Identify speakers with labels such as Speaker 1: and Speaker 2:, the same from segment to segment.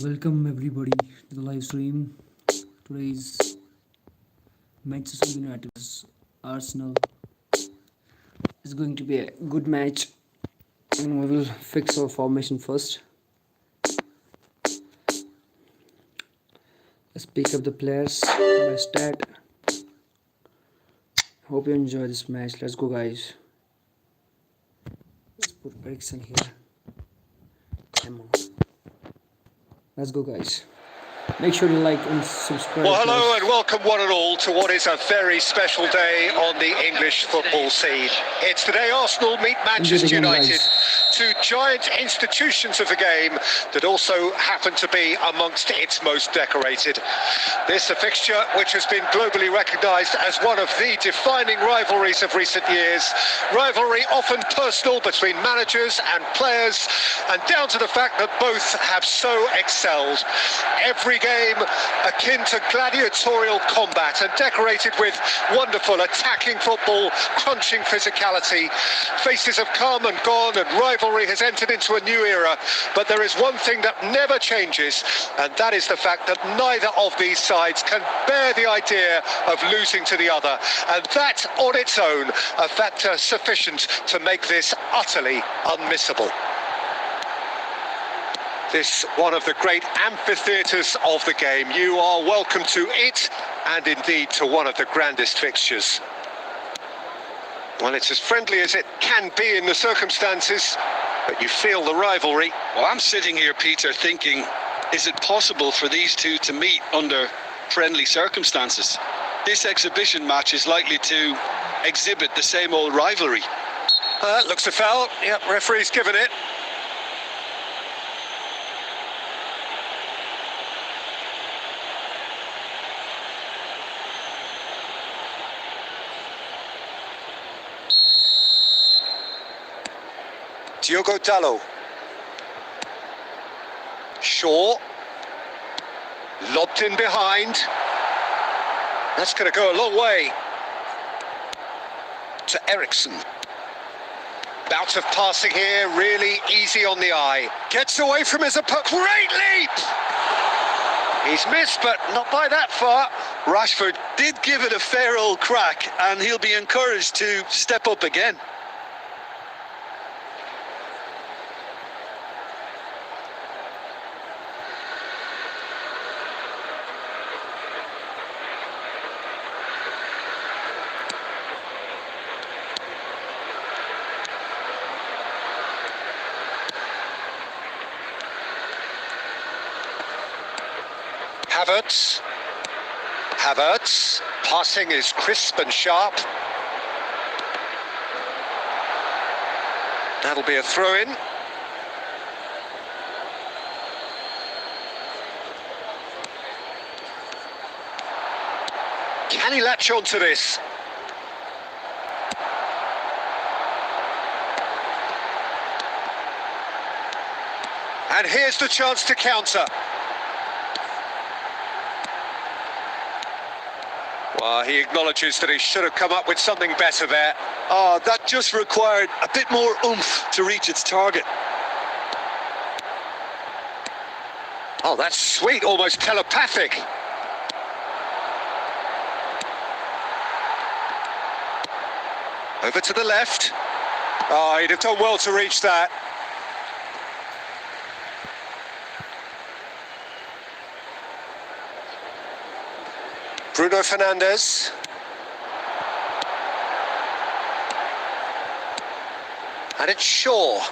Speaker 1: Welcome everybody to the live stream. Today's Manchester United vs Arsenal is going to be a good match, and we will fix our formation first. Let's pick up the players by stat. Hope you enjoy this match. Let's go, guys. Let's put Eriksen here. Come on. Let's go, guys. Make sure you like and subscribe.
Speaker 2: Well, hello and welcome one and all to what is a very special day on the English football scene. It's the day Arsenal meet Manchester United, two giant institutions of the game that also happen to be amongst its most decorated. This a fixture which has been globally recognised as one of the defining rivalries of recent years. Rivalry often personal between managers and players, and down to the fact that both have so excelled. Every game akin to gladiatorial combat and decorated with wonderful attacking football, crunching physicality. Faces have come and gone and rivalry has entered into a new era, but there is one thing that never changes, and that is the fact that neither of these sides can bear the idea of losing to the other, and that on its own a factor sufficient to make this utterly unmissable. This one of the great amphitheatres of the game. You are welcome to it, and indeed to one of the grandest fixtures. Well, it's as friendly as it can be in the circumstances, but you feel the rivalry.
Speaker 3: Well, I'm sitting here, Peter, thinking, is it possible for these two to meet under friendly circumstances? This exhibition match is likely to exhibit the same old rivalry.
Speaker 2: Looks a foul. Yep, referee's given it. Diogo Dalot. Shaw. Lobbed in behind. That's going to go a long way. To Eriksen. Bout of passing here, really easy on the eye. Gets away from his opponent. Great leap! He's missed, but not by that far.
Speaker 3: Rashford did give it a fair old crack, and he'll be encouraged to step up again. Havertz, passing is crisp and sharp. That'll be a throw-in. Can he latch on to this? And here's the chance to counter. Well, he acknowledges that he should have come up with something better there. Oh, that just required a bit more oomph to reach its target.
Speaker 2: Oh, that's sweet, almost telepathic. Over to the left. Oh, he'd have done well to reach that. Bruno Fernandes. And it's Shaw.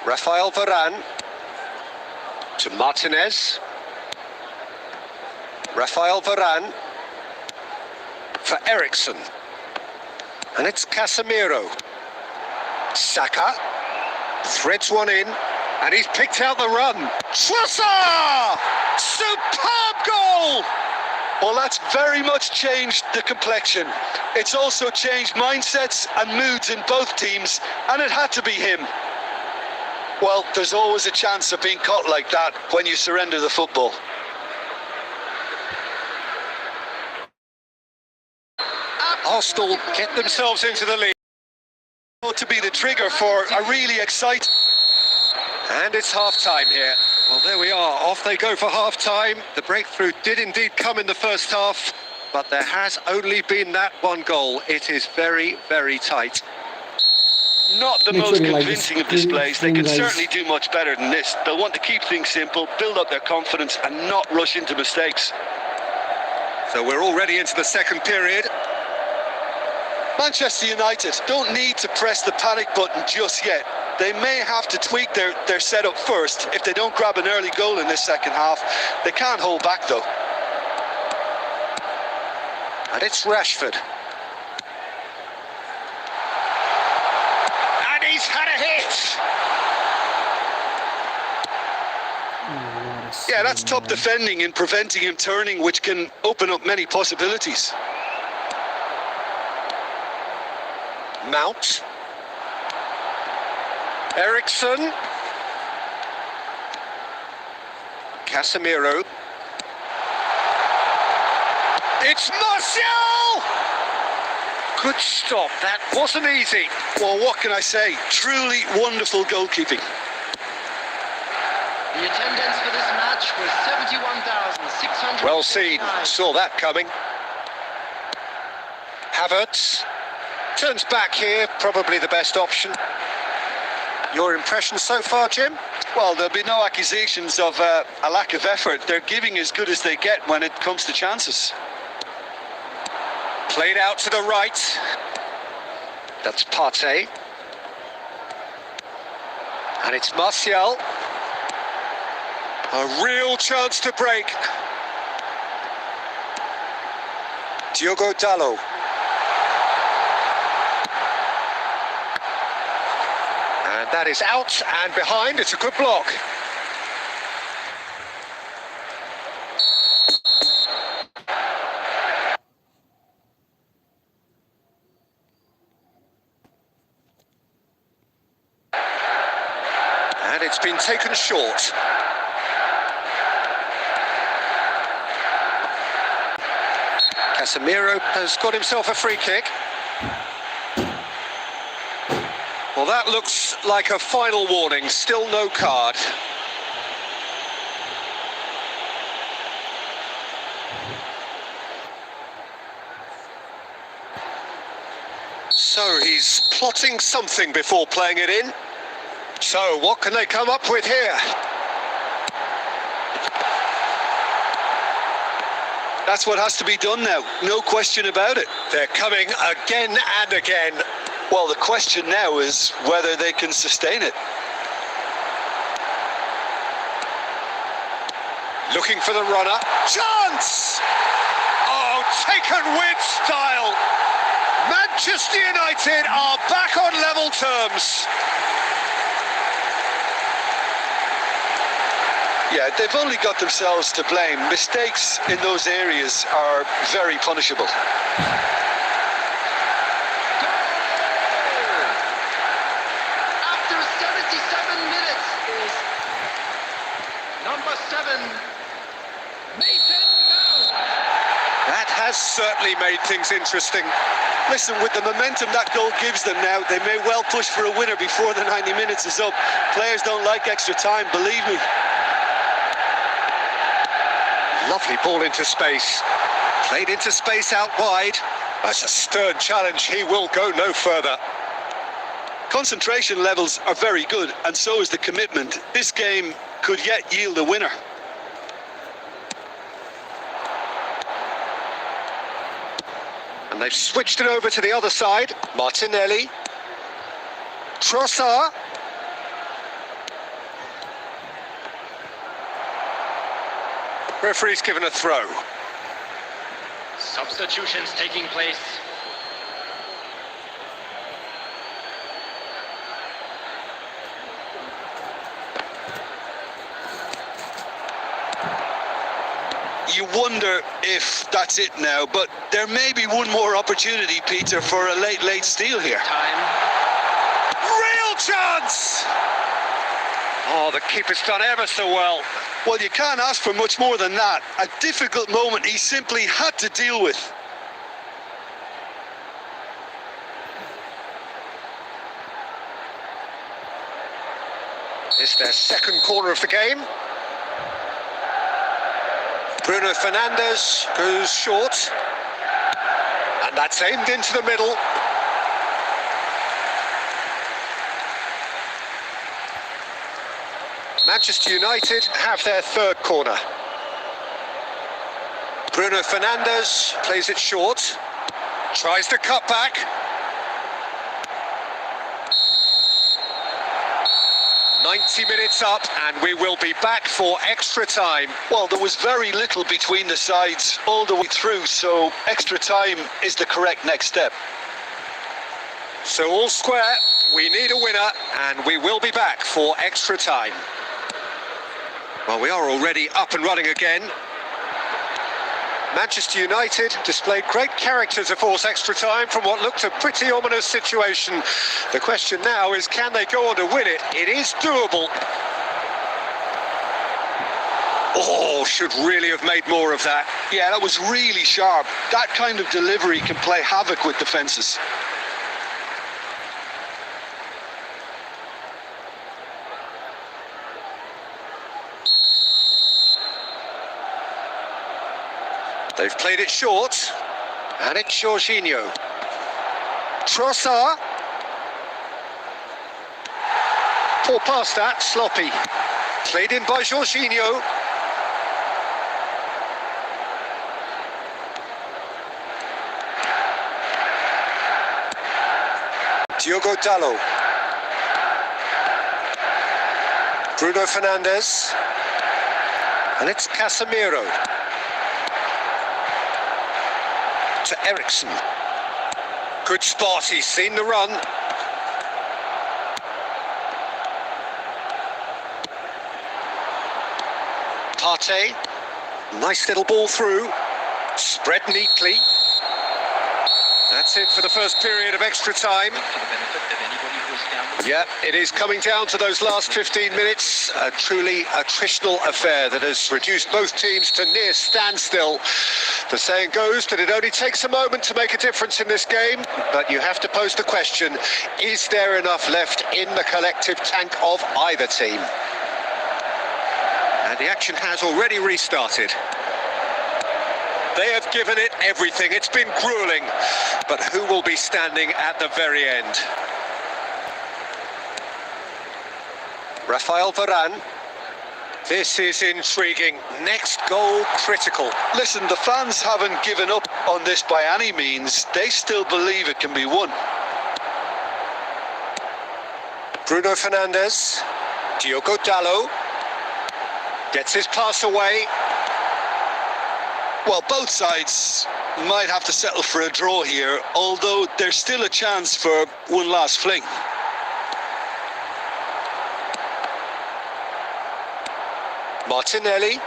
Speaker 2: Rafael Varane. To Martinez. Rafael Varane. For Eriksen. And it's Casemiro. Saka. Threads one in. And he's picked out the run. Trossard! Superb goal!
Speaker 3: Well, that's very much changed the complexion. It's also changed mindsets and moods in both teams, and it had to be him. Well, there's always a chance of being caught like that when you surrender the football.
Speaker 2: Arsenal get themselves into the lead.
Speaker 3: To be the trigger for a really exciting...
Speaker 2: And it's half-time here. Well, there we are. Off they go for half-time. The breakthrough did indeed come in the first half, but there has only been that one goal. It is very, very tight.
Speaker 3: Not the
Speaker 1: Make
Speaker 3: most
Speaker 1: sure you like
Speaker 3: convincing
Speaker 1: this
Speaker 3: of displays. They
Speaker 1: stream,
Speaker 3: can
Speaker 1: guys.
Speaker 3: certainly do much better than this. They'll want to keep things simple, build up their confidence and not rush into mistakes.
Speaker 2: So we're already into the second period.
Speaker 3: Manchester United don't need to press the panic button just yet. They may have to tweak their setup first. If they don't grab an early goal in this second half, they can't hold back though.
Speaker 2: And it's Rashford. And he's had a hit!
Speaker 3: Yeah, that's top defending and preventing him turning, which can open up many possibilities.
Speaker 2: Mount. Ericsson. Casemiro. It's Martial! Good stop, that wasn't easy.
Speaker 3: Well, what can I say? Truly wonderful goalkeeping.
Speaker 4: The attendance for this match was 71,600.
Speaker 2: Well seen, saw that coming. Havertz turns back here, probably the best option. Your impression so far, Jim?
Speaker 3: Well, there'll be no accusations of a lack of effort. They're giving as good as they get when it comes to chances.
Speaker 2: Played out to the right. That's Partey. And it's Martial. A real chance to break. Diogo Dalot. And that is out and behind. It's a good block. And it's been taken short. Casemiro has got himself a free kick. Well, that looks like a final warning. Still no card. So he's plotting something before playing it in. So what can they come up with here?
Speaker 3: That's what has to be done now, no question about it.
Speaker 2: They're coming again and again.
Speaker 3: Well, the question now is whether they can sustain it.
Speaker 2: Looking for the runner. Chance! Oh, taken with style. Manchester United are back on level terms.
Speaker 3: Yeah, they've only got themselves to blame. Mistakes in those areas are very punishable.
Speaker 4: After 77 minutes is number 7, Mason Mount.
Speaker 2: That has certainly made things interesting.
Speaker 3: Listen, with the momentum that goal gives them now, they may well push for a winner before the 90 minutes is up. Players don't like extra time, believe me.
Speaker 2: Lovely ball into space. Played into space out wide. That's a stern challenge. He will go no further.
Speaker 3: Concentration levels are very good, and so is the commitment. This game could yet yield a winner.
Speaker 2: And they've switched it over to the other side. Martinelli. Trossard. Referee's given a throw.
Speaker 4: Substitutions taking place.
Speaker 3: You wonder if that's it now, but there may be one more opportunity, Peter, for a late steal here.
Speaker 4: Time.
Speaker 2: Real chance! Oh, the keeper's done ever so well.
Speaker 3: Well, you can't ask for much more than that. A difficult moment he simply had to deal with.
Speaker 2: It's their second corner of the game. Bruno Fernandes goes short. And that's aimed into the middle. Manchester United have their third corner. Bruno Fernandes plays it short. Tries to cut back. 90 minutes up, and we will be back for extra time.
Speaker 3: Well, there was very little between the sides all the way through, so extra time is the correct next step.
Speaker 2: So all square, we need a winner, and we will be back for extra time. Well, we are already up and running again. Manchester United displayed great character to force extra time from what looked a pretty ominous situation. The question now is, can they go on to win it? It is doable. Oh, should really have made more of that.
Speaker 3: Yeah, that was really sharp. That kind of delivery can play havoc with defences.
Speaker 2: They've played it short, and it's Jorginho. Trossard. Poor pass that, sloppy. Played in by Jorginho. Diogo Dalot. Bruno Fernandes. And it's Casemiro. To Ericsson. Good spot, he's seen the run. Partey. Nice little ball through. Spread neatly. That's it for the first period of extra time. Yeah, it is coming down to those last 15 minutes. A truly attritional affair that has reduced both teams to near standstill. The saying goes that it only takes a moment to make a difference in this game, but you have to pose the question, is there enough left in the collective tank of either team? And the action has already restarted. They have given it everything. It's been grueling, but who will be standing at the very end? Rafael Varane. This is intriguing. Next goal critical.
Speaker 3: Listen, the fans haven't given up on this by any means. They still believe it can be won.
Speaker 2: Bruno Fernandes. Diogo Dalot. Gets his pass away.
Speaker 3: Well, both sides might have to settle for a draw here, although there's still a chance for one last fling.
Speaker 2: Martinelli.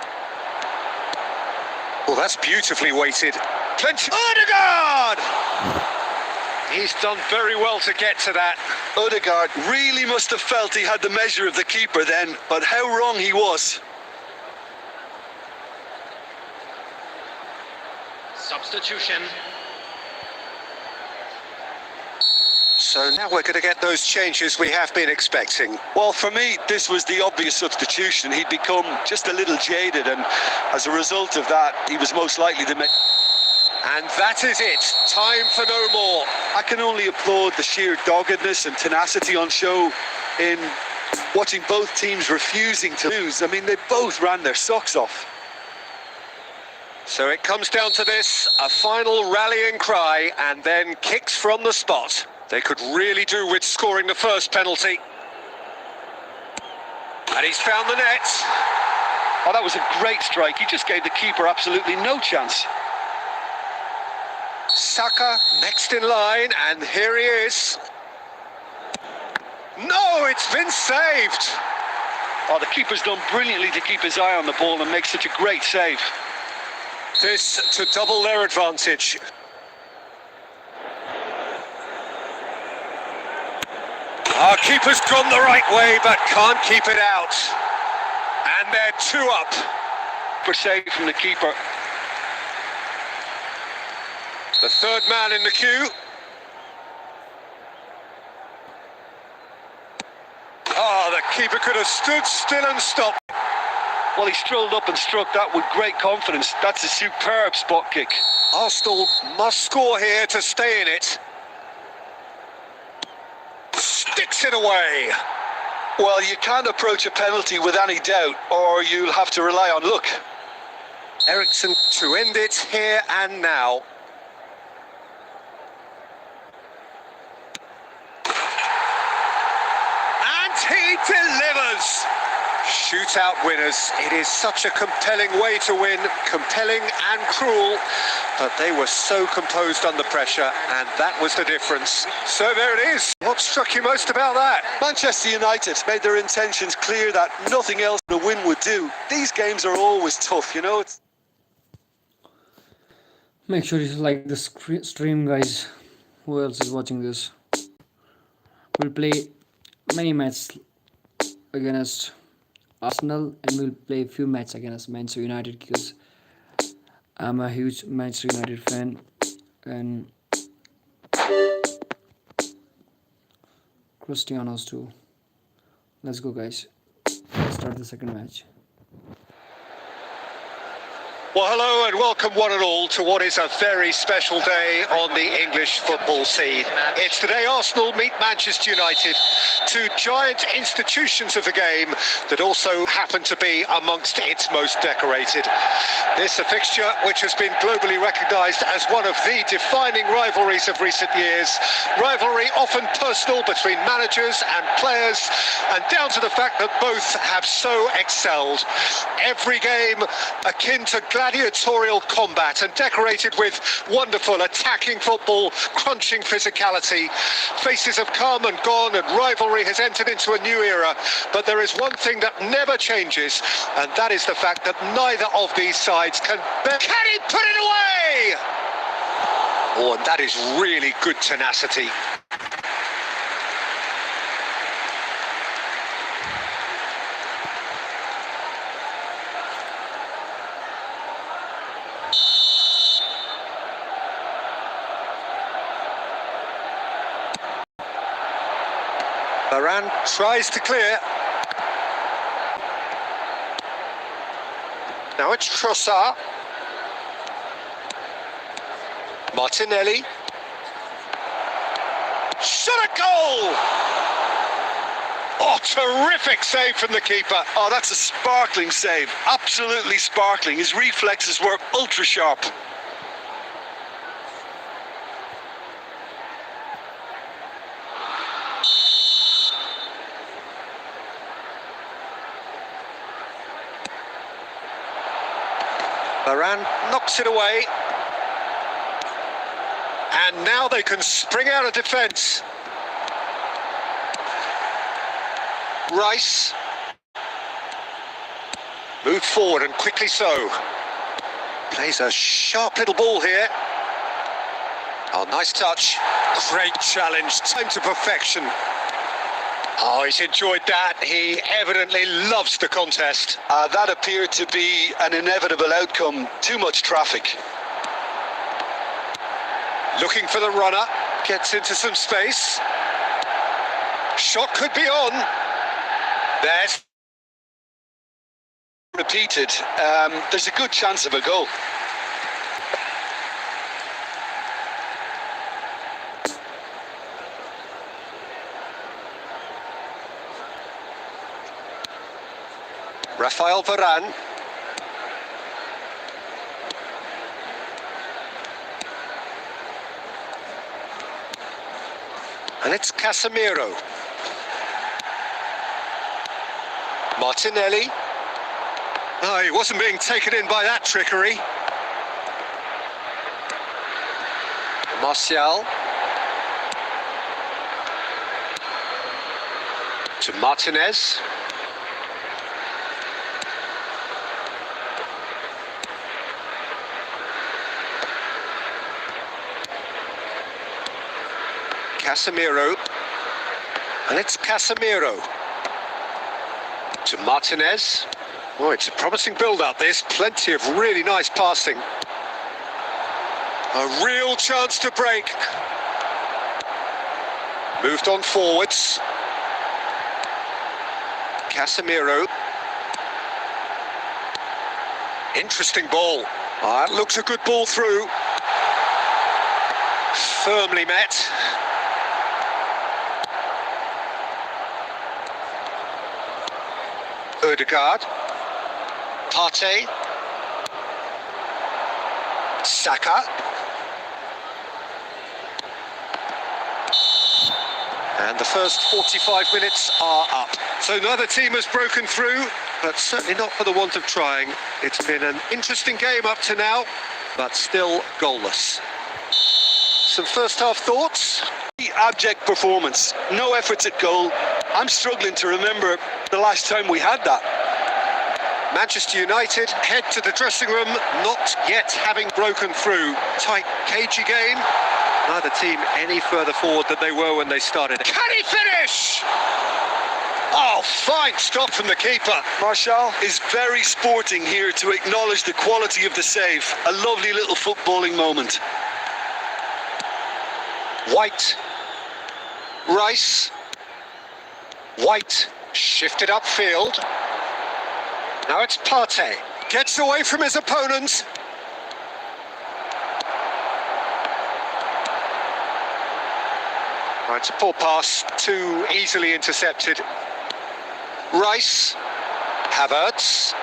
Speaker 2: Well, that's beautifully weighted. Plenty. Odegaard! He's done very well to get to that.
Speaker 3: Odegaard really must have felt he had the measure of the keeper then, but how wrong he was.
Speaker 4: Substitution.
Speaker 2: So now we're going to get those changes we have been expecting.
Speaker 3: Well, for me, this was the obvious substitution. He'd become just a little jaded, and as a result of that, he was most likely to make...
Speaker 2: And that is it. Time for no more.
Speaker 3: I can only applaud the sheer doggedness and tenacity on show in watching both teams refusing to lose. I mean, they both ran their socks off.
Speaker 2: So it comes down to this, a final rallying cry, and then kicks from the spot. They could really do with scoring the first penalty. And he's found the net.
Speaker 3: Oh, that was a great strike. He just gave the keeper absolutely no chance.
Speaker 2: Saka next in line, and here he is. No, it's been saved.
Speaker 3: Oh, the keeper's done brilliantly to keep his eye on the ball and make such a great save.
Speaker 2: This to double their advantage. Our keeper's gone the right way, but can't keep it out. And they're 2 up.
Speaker 3: For save from the keeper.
Speaker 2: The third man in the queue. Oh, the keeper could have stood still and stopped.
Speaker 3: Well, he strolled up and struck that with great confidence. That's a superb spot kick.
Speaker 2: Arsenal must score here to stay in it. Sticks it away.
Speaker 3: Well, you can't approach a penalty with any doubt, or you'll have to rely on luck.
Speaker 2: Ericsson to end it here and now. And he delivers. Shootout winners. It is such a compelling way to win, compelling and cruel, but they were so composed under pressure, and that was the difference. So there it is. What struck you most about that?
Speaker 3: Manchester United made their intentions clear that nothing else a win would do. These games are always tough, you know.
Speaker 1: Make sure you like the stream, guys. Who else is watching this? We'll play many matches against Arsenal, and we'll play a few matches against Manchester United because I'm a huge Manchester United fan, and Cristiano's too. Let's go, guys. Let's start the second match.
Speaker 2: Well, hello and welcome one and all to what is a very special day on the English football scene. It's the day Arsenal meet Manchester United, two giant institutions of the game that also happen to be amongst its most decorated. This a fixture which has been globally recognised as one of the defining rivalries of recent years. Rivalry often personal between managers and players, and down to the fact that both have so excelled. Every game akin to gladiatorial combat and decorated with wonderful attacking football, crunching physicality. Faces have come and gone and rivalry has entered into a new era, but there is one thing that never changes, and that is the fact that neither of these sides can he put it away? Oh, and that is really good tenacity. Varane tries to clear. Now it's Trossard. Martinelli. Shot a goal! Oh, terrific save from the keeper.
Speaker 3: Oh, that's a sparkling save. Absolutely sparkling. His reflexes were ultra sharp.
Speaker 2: Varane knocks it away. And now they can spring out of defence. Rice. Moved forward and quickly so. Plays a sharp little ball here. Oh, nice touch. Great challenge. Time to perfection. Oh, he's enjoyed that. He evidently loves the contest.
Speaker 3: That appeared to be an inevitable outcome. Too much traffic.
Speaker 2: Looking for the runner. Gets into some space. Shot could be on. There's...
Speaker 3: Repeated. There's a good chance of a goal.
Speaker 2: Rafael Varane. And it's Casemiro. Martinelli. Oh, he wasn't being taken in by that trickery. Martial. To Martinez. Casemiro, and it's Casemiro to Martinez. Oh, it's a promising build-up, this. Plenty of really nice passing. A real chance to break. Moved on forwards. Casemiro. Interesting ball. It looks a good ball through. Firmly met. Odegaard. Partey. Saka. And the first 45 minutes are up. So neither team has broken through, but certainly not for the want of trying. It's been an interesting game up to now, but still goalless. Some first half thoughts?
Speaker 3: Abject performance, no efforts at goal. I'm struggling to remember the last time we had that.
Speaker 2: Manchester United head to the dressing room, not yet having broken through. Tight, cagey game. Neither team any further forward than they were when they started. Can he finish? Oh, fine stop from the keeper.
Speaker 3: Martial is very sporting here to acknowledge the quality of the save. A lovely little footballing moment.
Speaker 2: White. Rice. White. Shifted upfield. Now it's Partey. Gets away from his opponent. It's a poor pass, too easily intercepted. Rice. Havertz.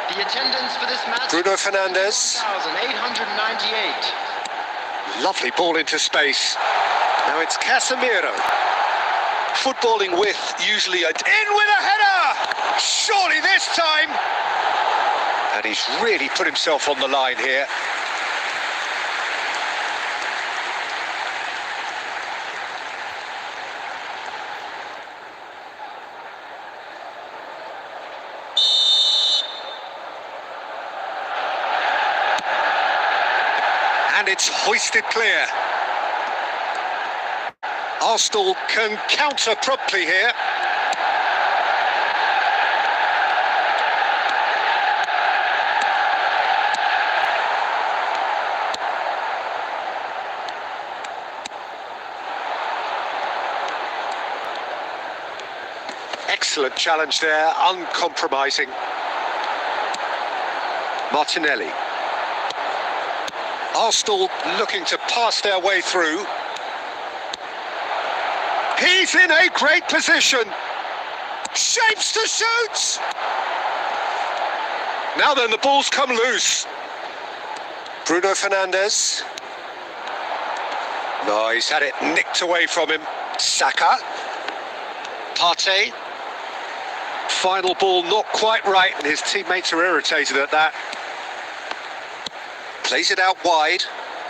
Speaker 4: The attendance for this match,
Speaker 2: Bruno Fernandes.
Speaker 4: 1,898.
Speaker 2: Lovely ball into space. Now it's Casemiro.
Speaker 3: Footballing width usually
Speaker 2: In with a header! Surely this time! And he's really put himself on the line here. And it's hoisted clear. Arsenal can counter promptly here. Excellent challenge there, uncompromising. Martinelli. Arsenal looking to pass their way through. He's in a great position. Shapes to shoot. Now then, the ball's come loose. Bruno Fernandes. No, he's had it nicked away from him. Saka. Partey. Final ball not quite right, and his teammates are irritated at that. Plays it out wide.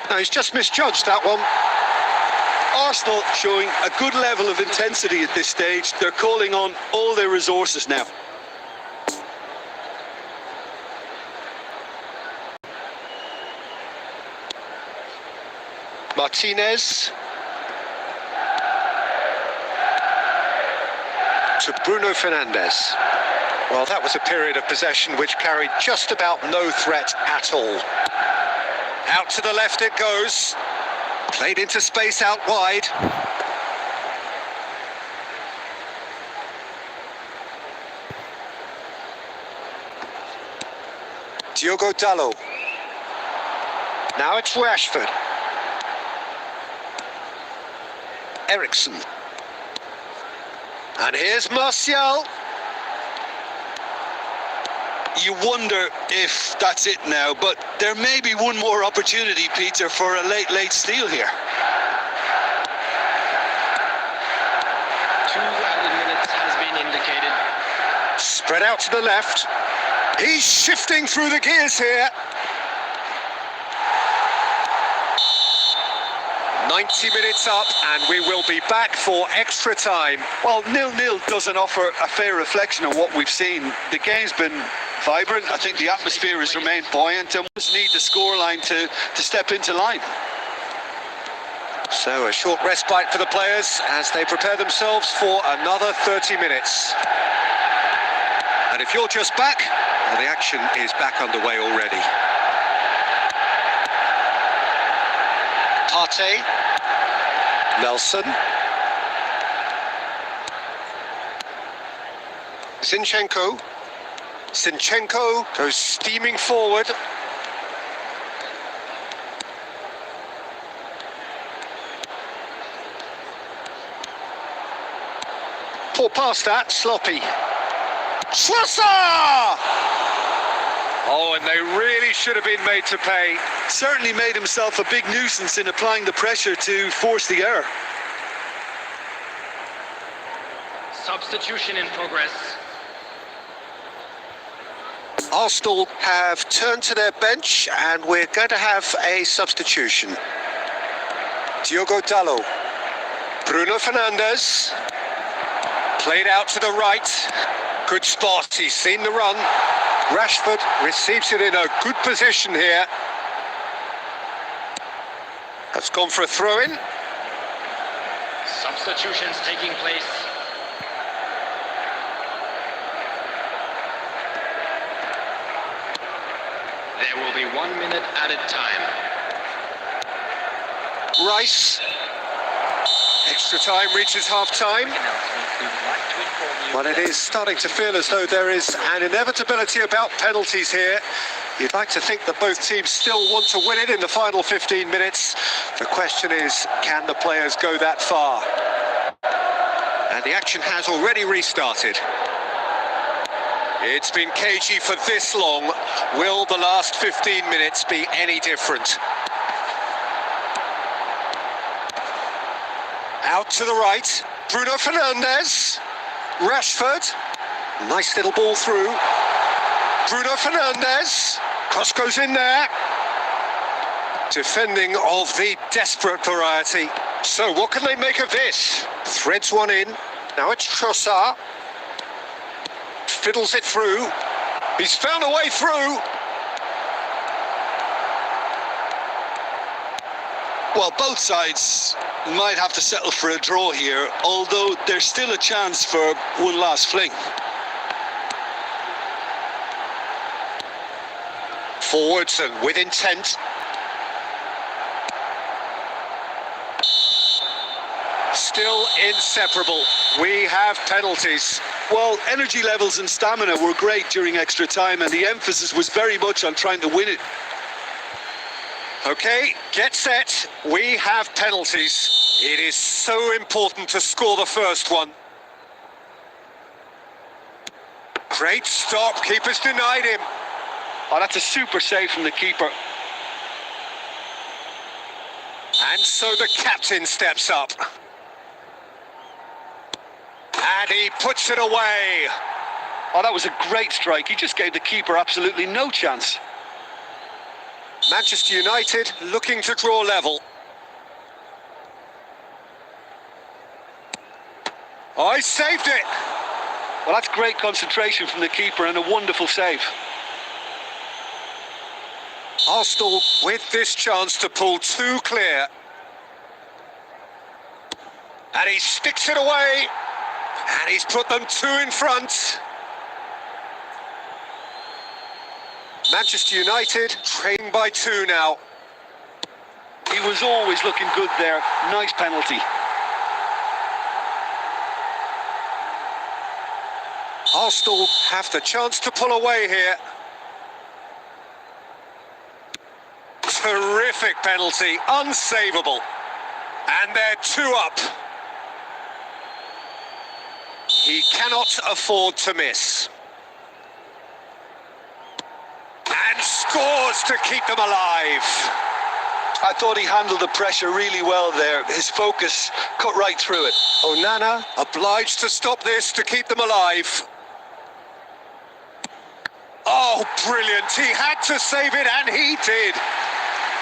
Speaker 2: No, he's just misjudged that one.
Speaker 3: Arsenal showing a good level of intensity at this stage. They're calling on all their resources now.
Speaker 2: Martinez. To Bruno Fernandes. Well, that was a period of possession which carried just about no threat at all. Out to the left it goes. Played into space out wide. Diogo Dalot. Now it's Rashford. Ericsson. And here's Martial.
Speaker 3: You wonder if that's it now, but there may be one more opportunity, Peter, for a late steal here.
Speaker 4: 2 added minutes has been indicated.
Speaker 2: Spread out to the left. He's shifting through the gears here. 90 minutes up, and we will be back for extra time.
Speaker 3: Well, 0-0 doesn't offer a fair reflection of what we've seen. The game's been vibrant. I think the atmosphere has remained buoyant, and we just need the scoreline to step into line.
Speaker 2: So a short respite for the players as they prepare themselves for another 30 minutes. And if you're just back, well, the action is back underway already. Partey. Nelson. Zinchenko goes steaming forward. Poor pass that, sloppy. Trossard! Oh, and they really should have been made to pay.
Speaker 3: Certainly made himself a big nuisance in applying the pressure to force the error.
Speaker 4: Substitution in progress.
Speaker 2: Arsenal have turned to their bench and we're going to have a substitution. Diogo Dalot. Bruno Fernandes. Played out to the right. Good spot, he's seen the run. Rashford receives it in a good position here. Has gone for a throw-in.
Speaker 4: Substitutions taking place. There will be 1 minute added time.
Speaker 2: Rice. Extra time reaches half-time. But it is starting to feel as though there is an inevitability about penalties here. You'd like to think that both teams still want to win it in the final 15 minutes. The question is, can the players go that far? And the action has already restarted. It's been cagey for this long. Will the last 15 minutes be any different? Out to the right, Bruno Fernandes. Rashford, nice little ball through. Bruno Fernandes, cross goes in there. Defending of the desperate variety. So what can they make of this? Threads one in, now it's Trossard. Fiddles it through. He's found a way through.
Speaker 3: Well, both sides might have to settle for a draw here, although there's still a chance for one last fling.
Speaker 2: Forwards and with intent. Still inseparable. We have penalties.
Speaker 3: Well, energy levels and stamina were great during extra time, and the emphasis was very much on trying to win it.
Speaker 2: Okay, get set. We have penalties. It is so important to score the first one. Great stop. Keeper's denied him.
Speaker 3: Oh, that's a super save from the keeper.
Speaker 2: And so the captain steps up. And he puts it away.
Speaker 3: Oh, that was a great strike. He just gave the keeper absolutely no chance.
Speaker 2: Manchester United looking to draw level. Oh, he saved it.
Speaker 3: Well, that's great concentration from the keeper and a wonderful save.
Speaker 2: Arsenal with this chance to pull two clear. And he sticks it away. And he's put them two in front. Manchester United trailing by two now.
Speaker 3: He was always looking good there. Nice penalty.
Speaker 2: Arsenal have the chance to pull away here. Terrific penalty, unsavable. And they're two up. He cannot afford to miss. And scores to keep them alive.
Speaker 3: I thought he handled the pressure really well there. His focus cut right through it.
Speaker 2: Onana obliged to stop this to keep them alive. Oh, brilliant. He had to save it, and he did.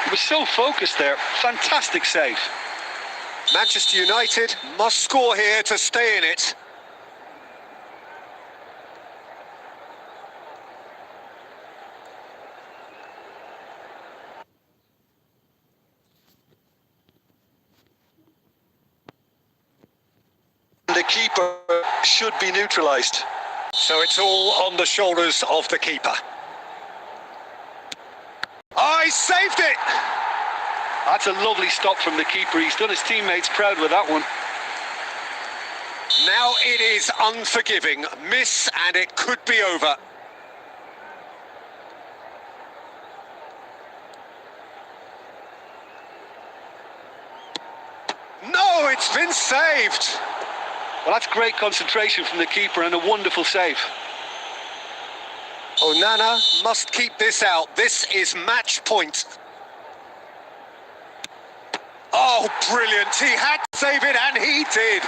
Speaker 3: He was so focused there. Fantastic save.
Speaker 2: Manchester United must score here to stay in it.
Speaker 3: The keeper should be neutralised.
Speaker 2: So it's all on the shoulders of the keeper. Oh, he saved it!
Speaker 3: That's a lovely stop from the keeper. He's done his teammates proud with that one.
Speaker 2: Now it is unforgiving. Miss and it could be over. No, it's been saved.
Speaker 3: Well, that's great concentration from the keeper and a wonderful save.
Speaker 2: Onana must keep this out. This is match point. Oh, brilliant. He had to save it, and he did.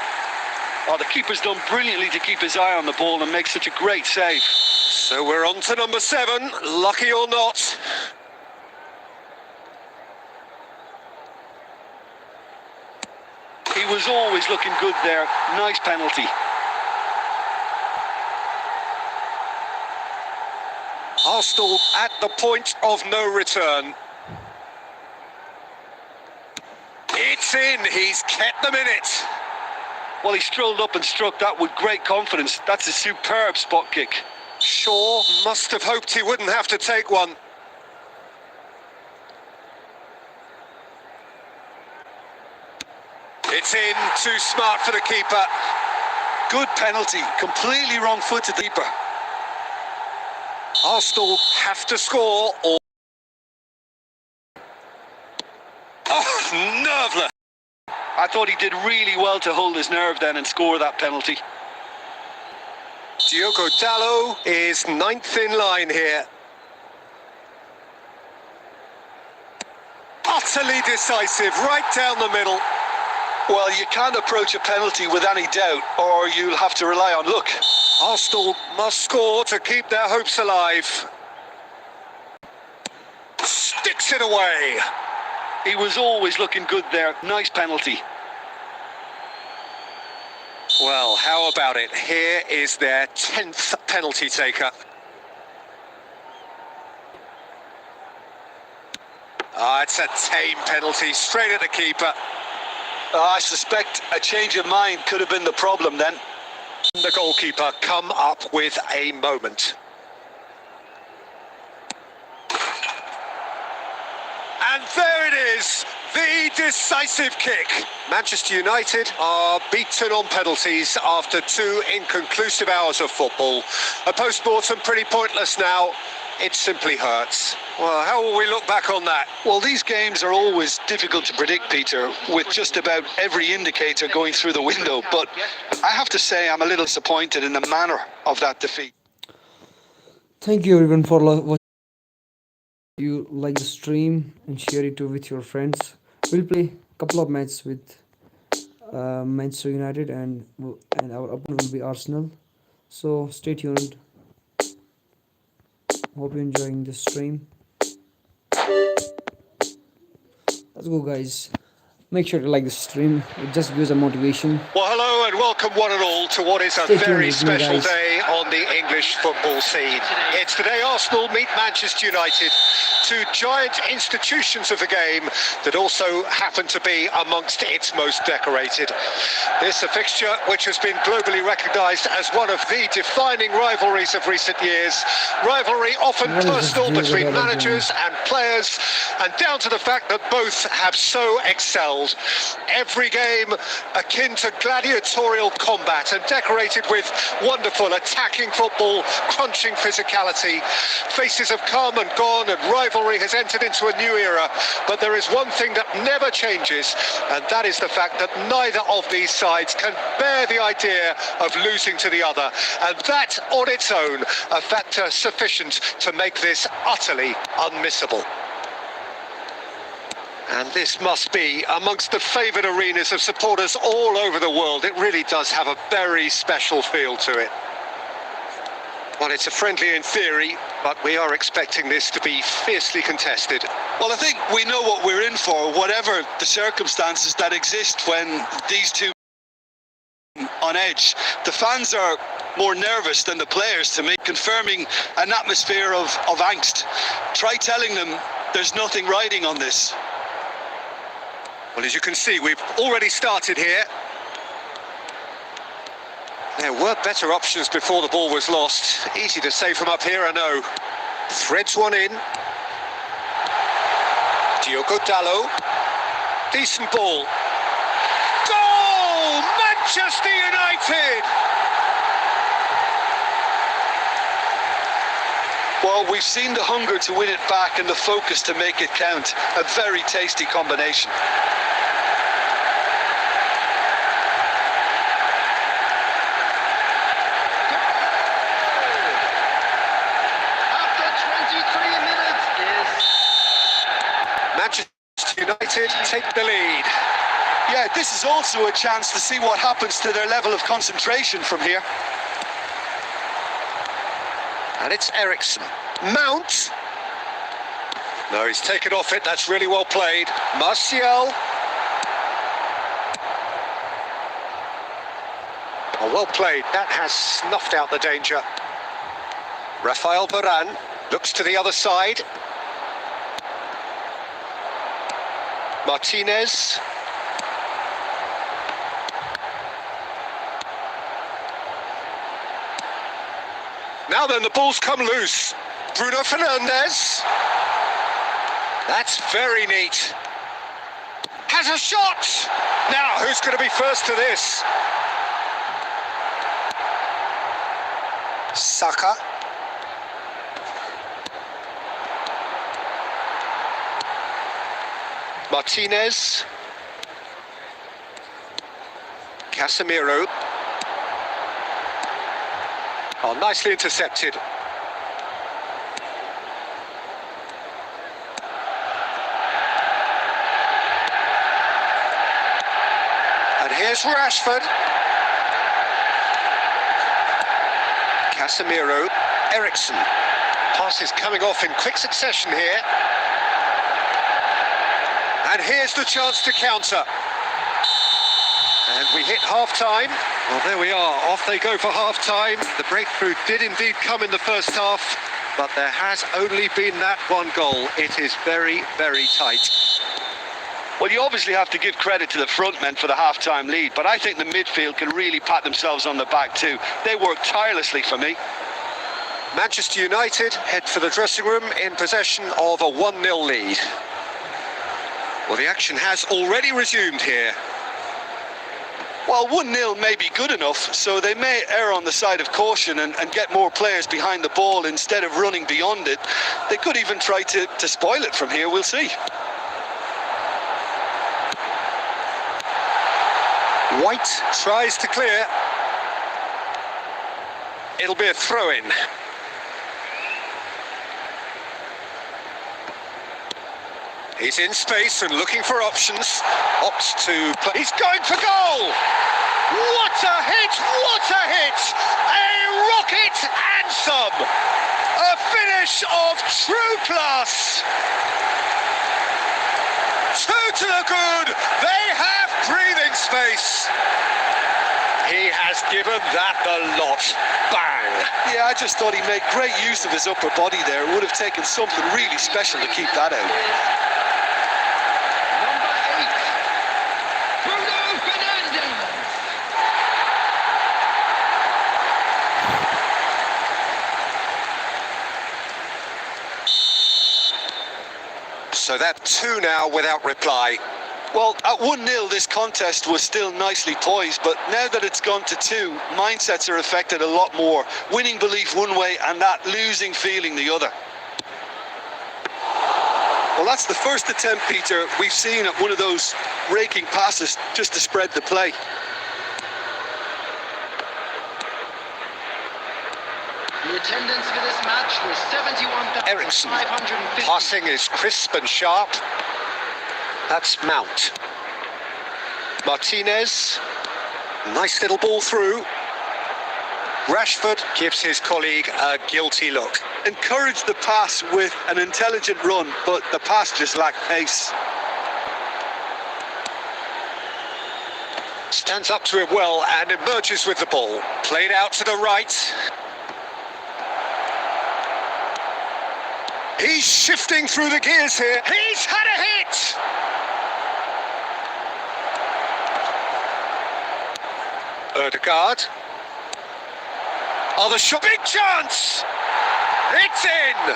Speaker 3: Oh, the keeper's done brilliantly to keep his eye on the ball and make such a great save.
Speaker 2: So we're on to number 7, lucky or not.
Speaker 3: He was always looking good there. Nice penalty.
Speaker 2: Arsenal at the point of no return. It's in, he's kept them in it.
Speaker 3: Well, he strolled up and struck that with great confidence. That's a superb spot kick.
Speaker 2: Shaw must have hoped he wouldn't have to take one. It's in, too smart for the keeper.
Speaker 3: Good penalty. Completely wrong-footed the keeper.
Speaker 2: Arsenal have to score or... Oh, nerveless.
Speaker 3: I thought he did really well to hold his nerve then and score that penalty.
Speaker 2: Diogo Dalot is 9th in line here. Utterly decisive, right down the middle.
Speaker 3: Well, you can't approach a penalty with any doubt, or you'll have to rely on luck.
Speaker 2: Arsenal must score to keep their hopes alive. Sticks it away.
Speaker 3: He was always looking good there. Nice penalty.
Speaker 2: Well, how about it? Here is their 10th penalty taker. It's a tame penalty, straight at the keeper.
Speaker 3: I suspect a change of mind could have been the problem then.
Speaker 2: The goalkeeper come up with a moment. And there it is, the decisive kick. Manchester United are beaten on penalties after 2 inconclusive hours of football. A post-mortem pretty pointless now. It simply hurts. Well, how will we look back on that?
Speaker 3: Well, these games are always difficult to predict, Peter, with just about every indicator going through the window. But I have to say I'm a little disappointed in the manner of that defeat.
Speaker 1: Thank you everyone for watching. You like the stream and share it with your friends. We'll play a couple of matches with Manchester United and our opponent will be Arsenal. So stay tuned. Hope you're enjoying the stream. Let's go, guys. Make sure to like the stream. It just gives a motivation.
Speaker 2: Well, hello and welcome one and all to what is a very special day on the English football scene. It's today Arsenal meet Manchester United, 2 giant institutions of the game that also happen to be amongst its most decorated. This a fixture which has been globally recognised as one of the defining rivalries of recent years. Rivalry often personal between managers and players, and down to the fact that both have so excelled. Every game akin to gladiatorial combat and decorated with wonderful attacking football, crunching physicality. Faces have come and gone and rivalry has entered into a new era. But there is one thing that never changes, and that is the fact that neither of these sides can bear the idea of losing to the other. And that on its own, a factor sufficient to make this utterly unmissable. And this must be amongst the favoured arenas of supporters all over the world. It really does have a very special feel to it. Well, it's a friendly in theory, but we are expecting this to be fiercely contested.
Speaker 3: Well, I think we know what we're in for, whatever the circumstances that exist when these two on edge. The fans are more nervous than the players, to me, confirming an atmosphere of angst. Try telling them there's nothing riding on this.
Speaker 2: Well, as you can see, we've already started here. There were better options before the ball was lost. Easy to say from up here, I know. Threads one in. Diogo Dalot. Decent ball. Goal! Manchester United!
Speaker 3: Well, we've seen the hunger to win it back and the focus to make it count. A very tasty combination.
Speaker 4: After 23 minutes is...
Speaker 2: Manchester United take the lead.
Speaker 3: Yeah, this is also a chance to see what happens to their level of concentration from here.
Speaker 2: And it's Ericsson. Mount. No, he's taken off it. That's really well played. Martial. Oh, well played. That has snuffed out the danger. Rafael Varane looks to the other side. Martinez. Now then, the ball's come loose. Bruno Fernandes. That's very neat. Has a shot. Now, who's going to be first to this? Saka. Martinez. Casemiro. Oh, nicely intercepted. And here's Rashford. Casemiro. Ericsson. Passes coming off in quick succession here. And here's the chance to counter. And we hit half-time. Well, there we are. Off they go for half-time. The breakthrough did indeed come in the first half, but there has only been that one goal. It is very, very tight.
Speaker 3: Well, you obviously have to give credit to the front men for the half-time lead, but I think the midfield can really pat themselves on the back too. They work tirelessly for me.
Speaker 2: Manchester United head for the dressing room in possession of a 1-0 lead. Well, the action has already resumed here.
Speaker 3: Well, 1-0 may be good enough, so they may err on the side of caution and get more players behind the ball instead of running beyond it. They could even try to spoil it from here, we'll see.
Speaker 2: White tries to clear. It'll be a throw-in. He's in space and looking for options. Opts to play. He's going for goal! What a hit! What a hit! A rocket and some! A finish of true class! Two to the good! They have breathing space! He has given that the lot. Bang!
Speaker 3: Yeah, I just thought he made great use of his upper body there. It would have taken something really special to keep that out.
Speaker 2: So that 2 now without reply.
Speaker 3: Well, at 1-0, this contest was still nicely poised, but now that it's gone to 2, mindsets are affected a lot more. Winning belief one way and that losing feeling the other. Well, that's the first attempt, Peter, we've seen at one of those raking passes just to spread the play.
Speaker 4: The attendance for this match was 71,550.
Speaker 2: Ericsson. Passing is crisp and sharp. That's Mount. Martinez. Nice little ball through. Rashford gives his colleague a guilty look.
Speaker 3: Encouraged the pass with an intelligent run, but the pass just lacked pace.
Speaker 2: Stands up to it well and emerges with the ball. Played out to the right. He's shifting through the gears here. He's had a hit! Ødegaard. Oh, the shot. Big chance! It's in!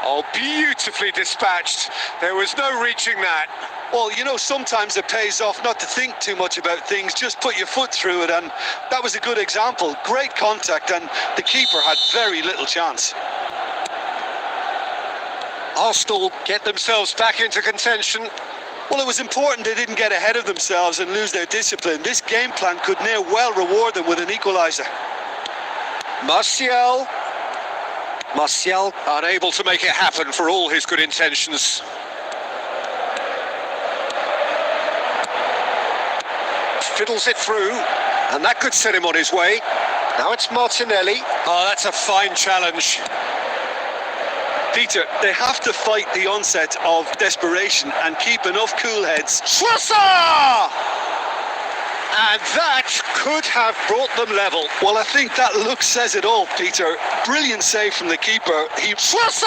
Speaker 2: Oh, beautifully dispatched. There was no reaching that.
Speaker 3: Well, you know, sometimes it pays off not to think too much about things, just put your foot through it, and that was a good example. Great contact, and the keeper had very little chance.
Speaker 2: Arsenal get themselves back into contention.
Speaker 3: Well, it was important they didn't get ahead of themselves and lose their discipline. This game plan could near well reward them with an equaliser.
Speaker 2: Martial unable to make it happen for all his good intentions. Fiddles it through, and that could set him on his way. Now it's Martinelli. Oh, that's a fine challenge.
Speaker 3: Peter, they have to fight the onset of desperation and keep enough cool heads.
Speaker 2: Schlosser! And that could have brought them level.
Speaker 3: Well, I think that look says it all, Peter. Brilliant save from the keeper.
Speaker 2: Schlosser!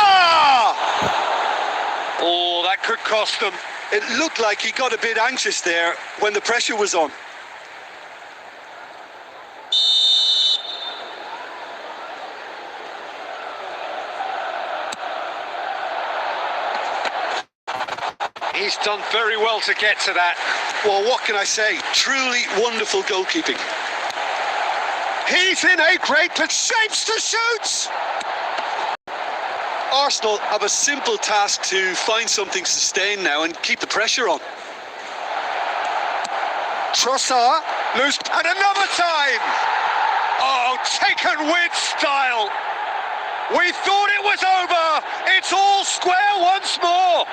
Speaker 2: Oh, that could cost them.
Speaker 3: It looked like he got a bit anxious there when the pressure was on.
Speaker 2: He's done very well to get to that.
Speaker 3: Well, what can I say? Truly wonderful goalkeeping.
Speaker 2: He's in a great shapes to shoot.
Speaker 3: Arsenal have a simple task to find something sustained now and keep the pressure on.
Speaker 2: Trossard, loose, and another time. Oh, taken with style. We thought it was over. It's all square once more.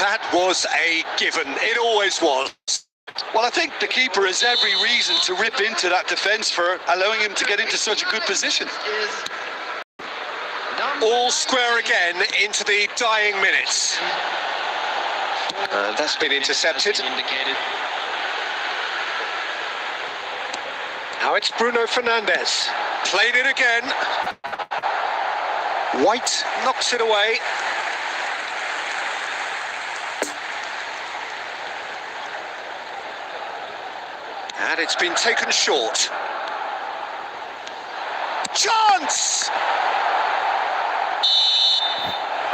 Speaker 2: That was a given. It always was.
Speaker 3: Well, I think the keeper has every reason to rip into that defence for allowing him to get into such a good position.
Speaker 2: All square again into the dying minutes. That's been intercepted. Now it's Bruno Fernandes. Played it again. White knocks it away. And it's been taken short. Chance!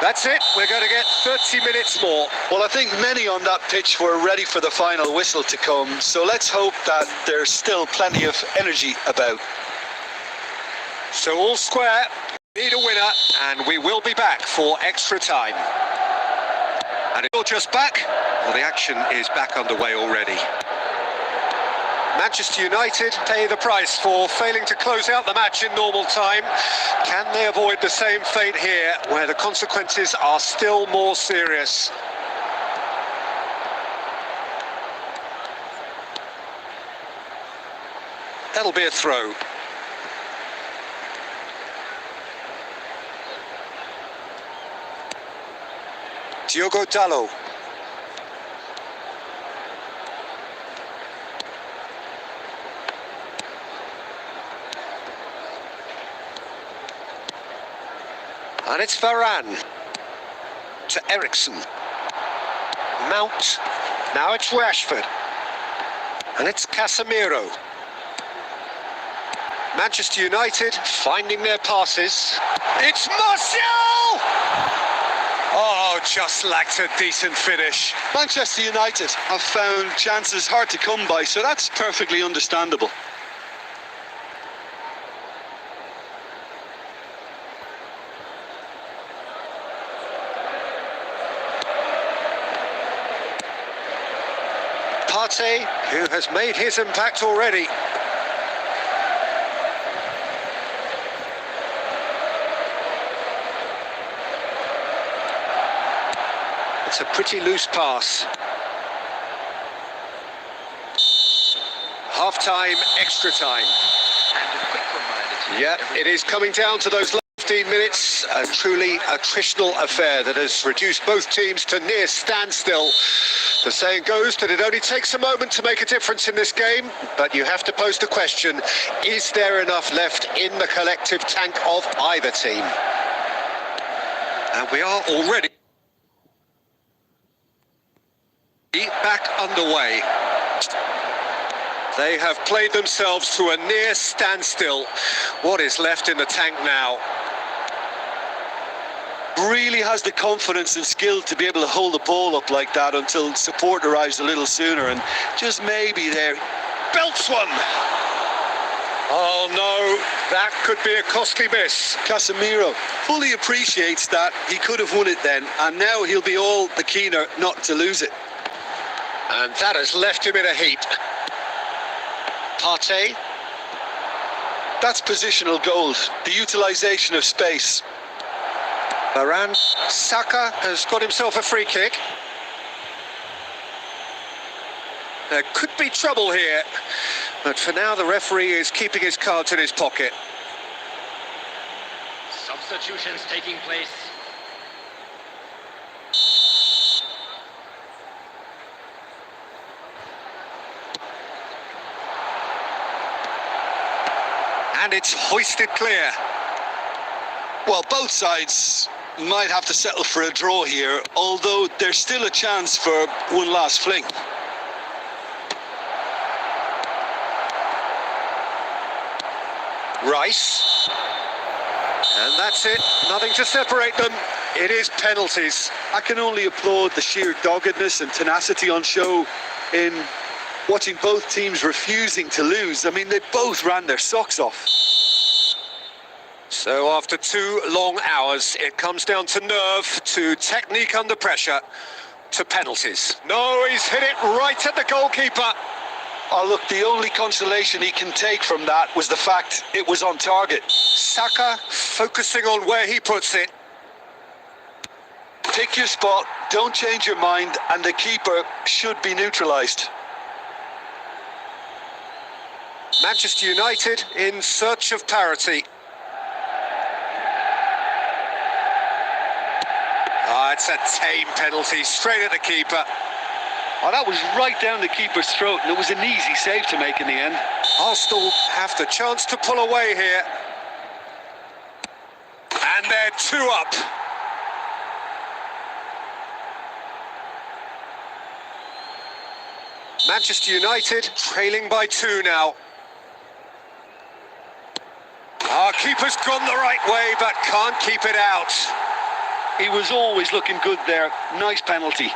Speaker 2: That's it. We're going to get 30 minutes more.
Speaker 3: Well, I think many on that pitch were ready for the final whistle to come, so let's hope that there's still plenty of energy about.
Speaker 2: So all square, need a winner, and we will be back for extra time. And you're just back? Well, the action is back underway already. Manchester United pay the price for failing to close out the match in normal time. Can they avoid the same fate here, where the consequences are still more serious? That'll be a throw. Diogo Dalot. And it's Varane to Eriksen. Mount. Now it's Rashford. And it's Casemiro. Manchester United finding their passes. It's Martial! Oh, just lacked a decent finish.
Speaker 3: Manchester United have found chances hard to come by, so that's perfectly understandable.
Speaker 2: Partey, who has made his impact already. It's a pretty loose pass. Half-time, extra time. Yeah, it is coming down to those last 15 minutes. A truly attritional affair that has reduced both teams to near standstill. The saying goes that it only takes a moment to make a difference in this game, but you have to pose the question, is there enough left in the collective tank of either team? And we are already back underway. They have played themselves to a near standstill. What is left in the tank now?
Speaker 3: really has the confidence and skill to be able to hold the ball up like that until support arrives a little sooner, and just maybe there.
Speaker 2: Belts one. Oh no, that could be a costly miss.
Speaker 3: Casemiro fully appreciates that he could have won it then, and now he'll be all the keener not to lose it.
Speaker 2: And that has left him in a heap. Partey.
Speaker 3: That's positional gold, the utilisation of space.
Speaker 2: Varane. Saka has got himself a free kick. There could be trouble here, but for now the referee is keeping his cards in his pocket.
Speaker 4: Substitutions taking place.
Speaker 2: And it's hoisted clear.
Speaker 3: Well, both sides might have to settle for a draw here, although there's still a chance for one last fling.
Speaker 2: Rice. And that's it. Nothing to separate them. It is penalties.
Speaker 3: I can only applaud the sheer doggedness and tenacity on show in watching both teams refusing to lose. I mean, they both ran their socks off.
Speaker 2: So after 2 long hours, it comes down to nerve, to technique under pressure, to penalties. No, he's hit it right at the goalkeeper.
Speaker 3: Oh, look, the only consolation he can take from that was the fact it was on target.
Speaker 2: Saka focusing on where he puts it.
Speaker 3: Pick your spot, don't change your mind, and the keeper should be neutralised.
Speaker 2: Manchester United in search of parity. It's a tame penalty, straight at the keeper.
Speaker 3: Oh, that was right down the keeper's throat, and it was an easy save to make in the end.
Speaker 2: Arsenal have the chance to pull away here. And they're 2 up. Manchester United trailing by 2 now. Our keeper's gone the right way, but can't keep it out.
Speaker 3: He was always looking good there. Nice penalty.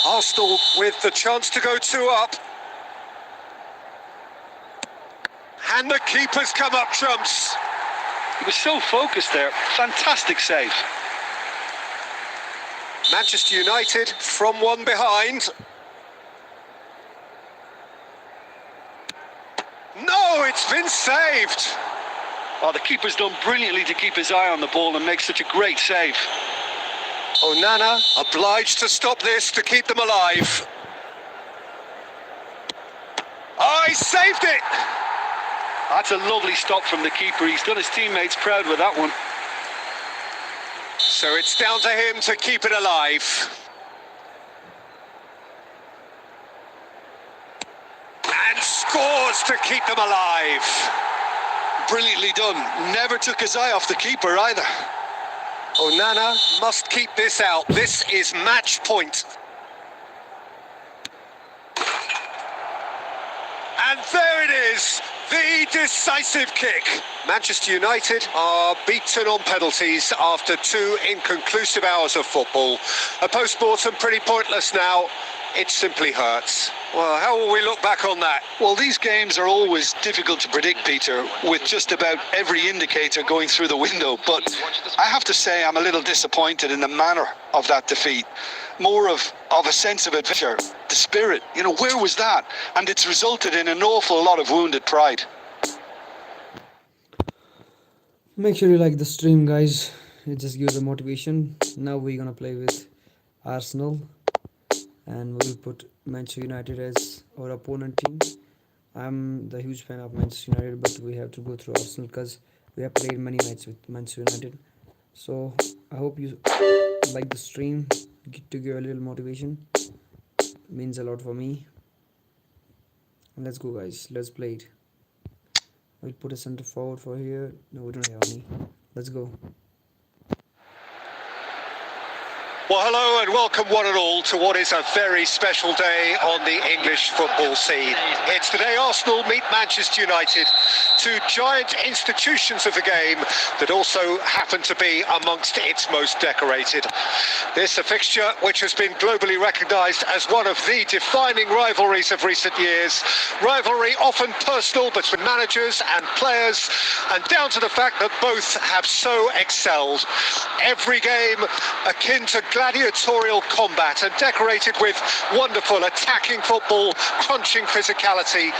Speaker 2: Arsenal with the chance to go 2 up. And the keeper's come up trumps.
Speaker 3: He was so focused there. Fantastic save.
Speaker 2: Manchester United from 1 behind. No, it's been saved.
Speaker 3: Oh, the keeper's done brilliantly to keep his eye on the ball and make such a great save.
Speaker 2: Onana obliged to stop this to keep them alive. Oh, he saved it!
Speaker 3: That's a lovely stop from the keeper. He's done his teammates proud with that one.
Speaker 2: So it's down to him to keep it alive. And scores to keep them alive.
Speaker 3: Brilliantly done. Never took his eye off the keeper either.
Speaker 2: Onana must keep this out. This is match point. And there it is, the decisive kick. Manchester United are beaten on penalties after 2 inconclusive hours of football. A post-mortem pretty pointless now. It simply hurts. Well, how will we look back on that?
Speaker 3: Well, these games are always difficult to predict, Peter, with just about every indicator going through the window. But I have to say I'm a little disappointed in the manner of that defeat. More of a sense of adventure, the spirit. You know, where was that? And it's resulted in an awful lot of wounded pride.
Speaker 1: Make sure you like the stream, guys. It just gives a motivation. Now we're gonna play with Arsenal, and we'll put Manchester United as our opponent team. I'm the huge fan of Manchester United, but we have to go through Arsenal because we have played many matches with Manchester United. So I hope you like the stream to give a little motivation. It means a lot for me. And let's go, guys. Let's play it. We'll put a center forward for here. No, we don't have any. Let's go.
Speaker 2: Well, hello and welcome one and all to what is a very special day on the English football scene. It's today Arsenal meet Manchester United two giant institutions of the game that also happen to be amongst its most decorated. This a fixture which has been globally recognised as one of the defining rivalries of recent years. Rivalry often personal between managers and players, and down to the fact that both have so excelled. Every game akin to gladiatorial combat and decorated with wonderful attacking football, crunching physicality.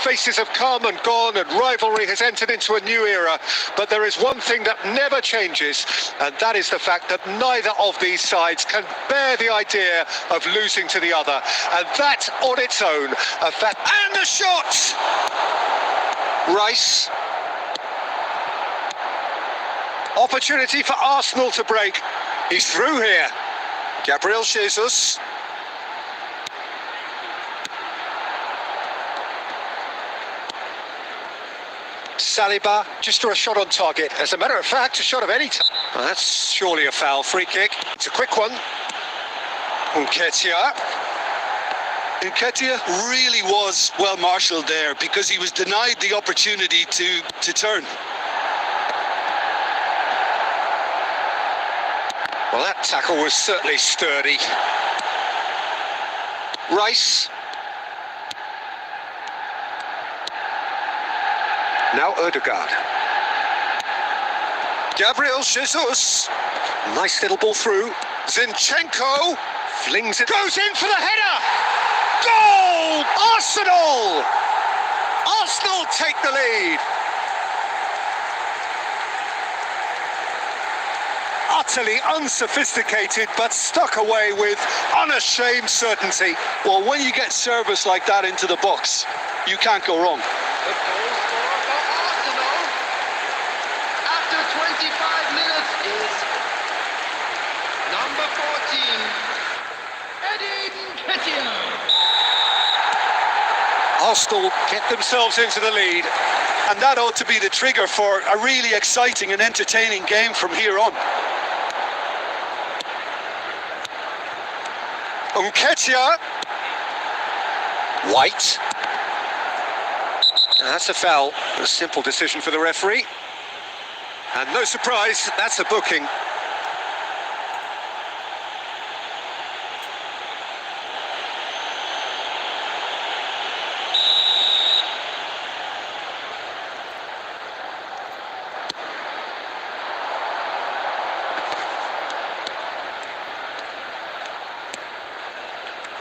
Speaker 2: Faces have come and gone and rivalry has entered into a new era, but there is one thing that never changes, and that is the fact that neither of these sides can bear the idea of losing to the other, and that on its own a fact. And the shot! Rice. Opportunity for Arsenal to break. He's through here. Gabriel Jesus. Saliba, just for a shot on target. As a matter of fact, a shot of any time. Well, that's surely a foul. Free kick. It's a quick one. Nketiah.
Speaker 3: Nketiah really was well marshalled there because he was denied the opportunity to turn.
Speaker 2: Well, that tackle was certainly sturdy. Rice. Now Ødegaard. Gabriel Jesus. Nice little ball through. Zinchenko flings it. Goes in for the header. Goal! Arsenal! Arsenal take the lead. Utterly unsophisticated, but stuck away with unashamed certainty.
Speaker 3: Well, when you get service like that into the box, you can't go wrong.
Speaker 4: The goal scorer for Arsenal after 25 minutes is number 14, Nketiah.
Speaker 2: Arsenal get themselves into the lead.
Speaker 3: And that ought to be the trigger for a really exciting and entertaining game from here on.
Speaker 2: Nketiah. White. That's a foul. A simple decision for the referee. And no surprise, that's a booking.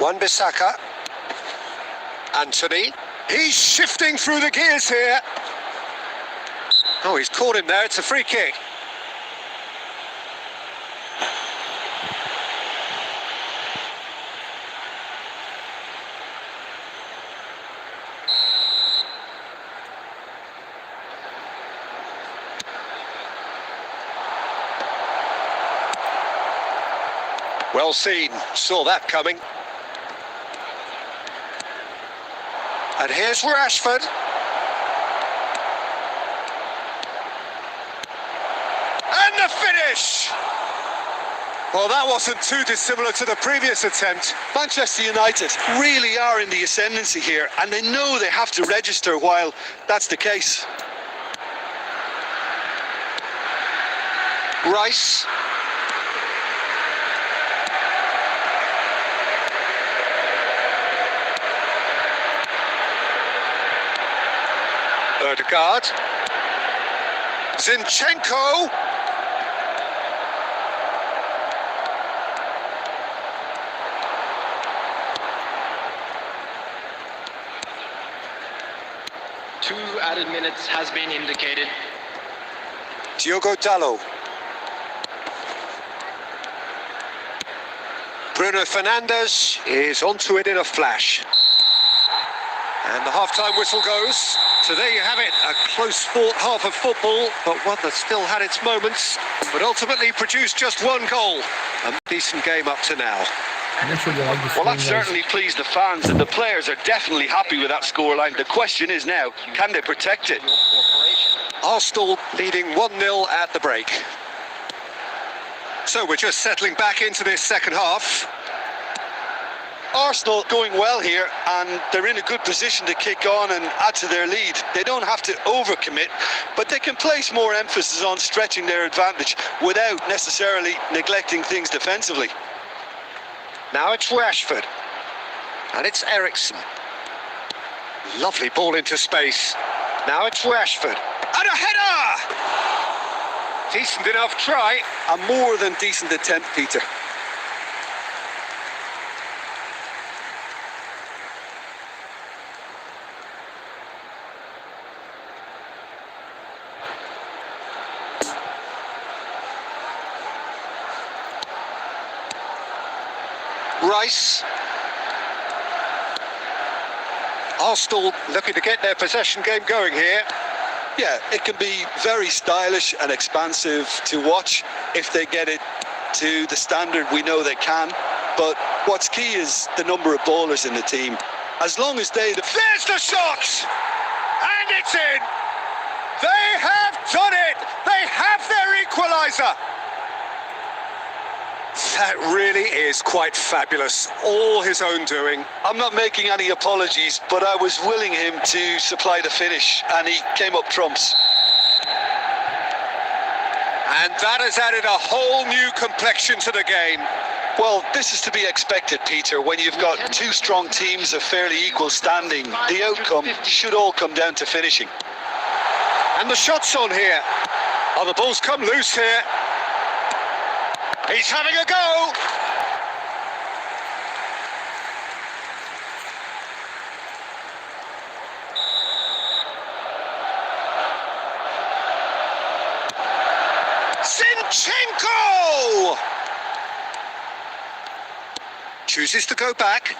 Speaker 2: Wan-Bissaka. Anthony. He's shifting through the gears here. Oh, he's caught him there. It's a free kick. Well seen. Saw that coming. And here's Rashford. And the finish! Well, that wasn't too dissimilar to the previous attempt.
Speaker 3: Manchester United really are in the ascendancy here, and they know they have to register while that's the case.
Speaker 2: Rice. Ødegaard. Zinchenko.
Speaker 4: Two added minutes has been indicated.
Speaker 2: Diogo Dalot. Bruno Fernandes is onto it in a flash. And the half-time whistle goes. So there you have it, a close-fought half of football, but one that still had its moments, but ultimately produced just one goal. A decent game up to now.
Speaker 1: Make sure you like this
Speaker 3: Well, that
Speaker 1: stream, guys.
Speaker 3: certainly pleased the fans, and the players are definitely happy with that scoreline. The question is now, can they protect it?
Speaker 2: Arsenal leading 1-0 at the break. So we're just settling back into this second half.
Speaker 3: Arsenal going well here, and they're in a good position to kick on and add to their lead. They don't have to overcommit, but they can place more emphasis on stretching their advantage without necessarily neglecting things defensively.
Speaker 2: Now it's Rashford. And it's Eriksen. Lovely ball into space. Now it's Rashford. And a header! Decent enough try.
Speaker 3: A more than decent attempt, Peter.
Speaker 2: Rice. Arsenal looking to get their possession game going here.
Speaker 3: Yeah, it can be very stylish and expansive to watch if they get it to the standard we know they can. But what's key is the number of ballers in the team. As long as they...
Speaker 2: There's the shot! And it's in! They have done it! They have their equaliser! That really is quite fabulous. All his own doing.
Speaker 3: I'm not making any apologies, but I was willing him to supply the finish, and he came up trumps.
Speaker 2: And that has added a whole new complexion to the game.
Speaker 3: Well, this is to be expected, Peter. When you've got two strong teams of fairly equal standing, the outcome should all come down to finishing.
Speaker 2: And the shot's on here. Oh, the ball's come loose here. He's having a go. Zinchenko! Chooses to go back.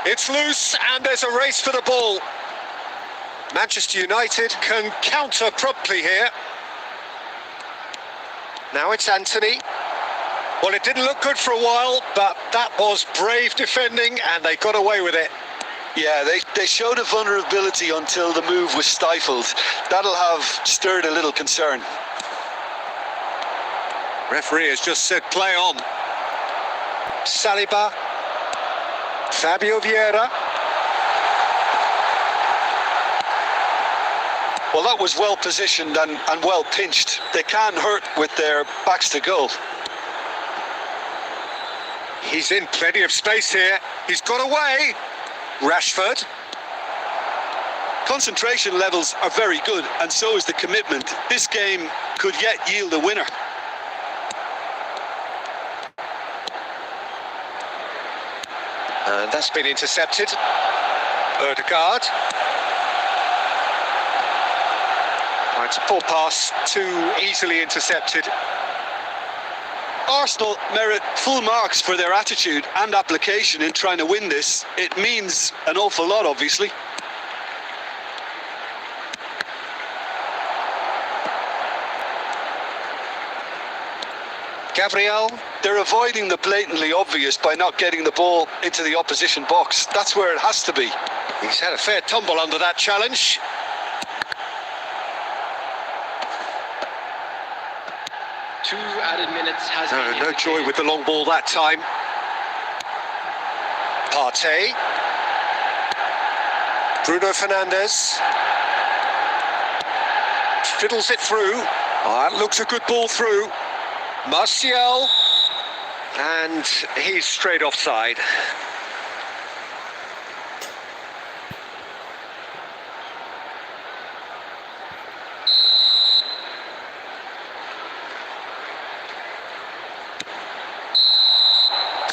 Speaker 2: It's loose and there's a race for the ball. Manchester United can counter promptly here. Now it's Anthony. Well, it didn't look good for a while, but that was brave defending and they got away with it.
Speaker 3: Yeah, they showed a vulnerability until the move was stifled. That'll have stirred a little concern.
Speaker 2: Referee has just said play on. Saliba. Fabio Vieira.
Speaker 3: Well, that was well positioned and well pinched. They can hurt with their backs to goal.
Speaker 2: He's in plenty of space here. He's got away. Rashford.
Speaker 3: Concentration levels are very good, and so is the commitment. This game could yet yield a winner.
Speaker 2: And that's been intercepted. Odegaard. It's a poor pass, too easily intercepted.
Speaker 3: Arsenal merit full marks for their attitude and application in trying to win this. It means an awful lot, obviously.
Speaker 2: Gabriel.
Speaker 3: They're avoiding the blatantly obvious by not getting the ball into the opposition box. That's where it has to be.
Speaker 2: He's had a fair tumble under that challenge.
Speaker 4: 2 added minutes has been
Speaker 2: No joy with the long ball that time. Partey. Bruno Fernandes. Fiddles it through. Oh, that looks a good ball through. Martial. And he's straight offside.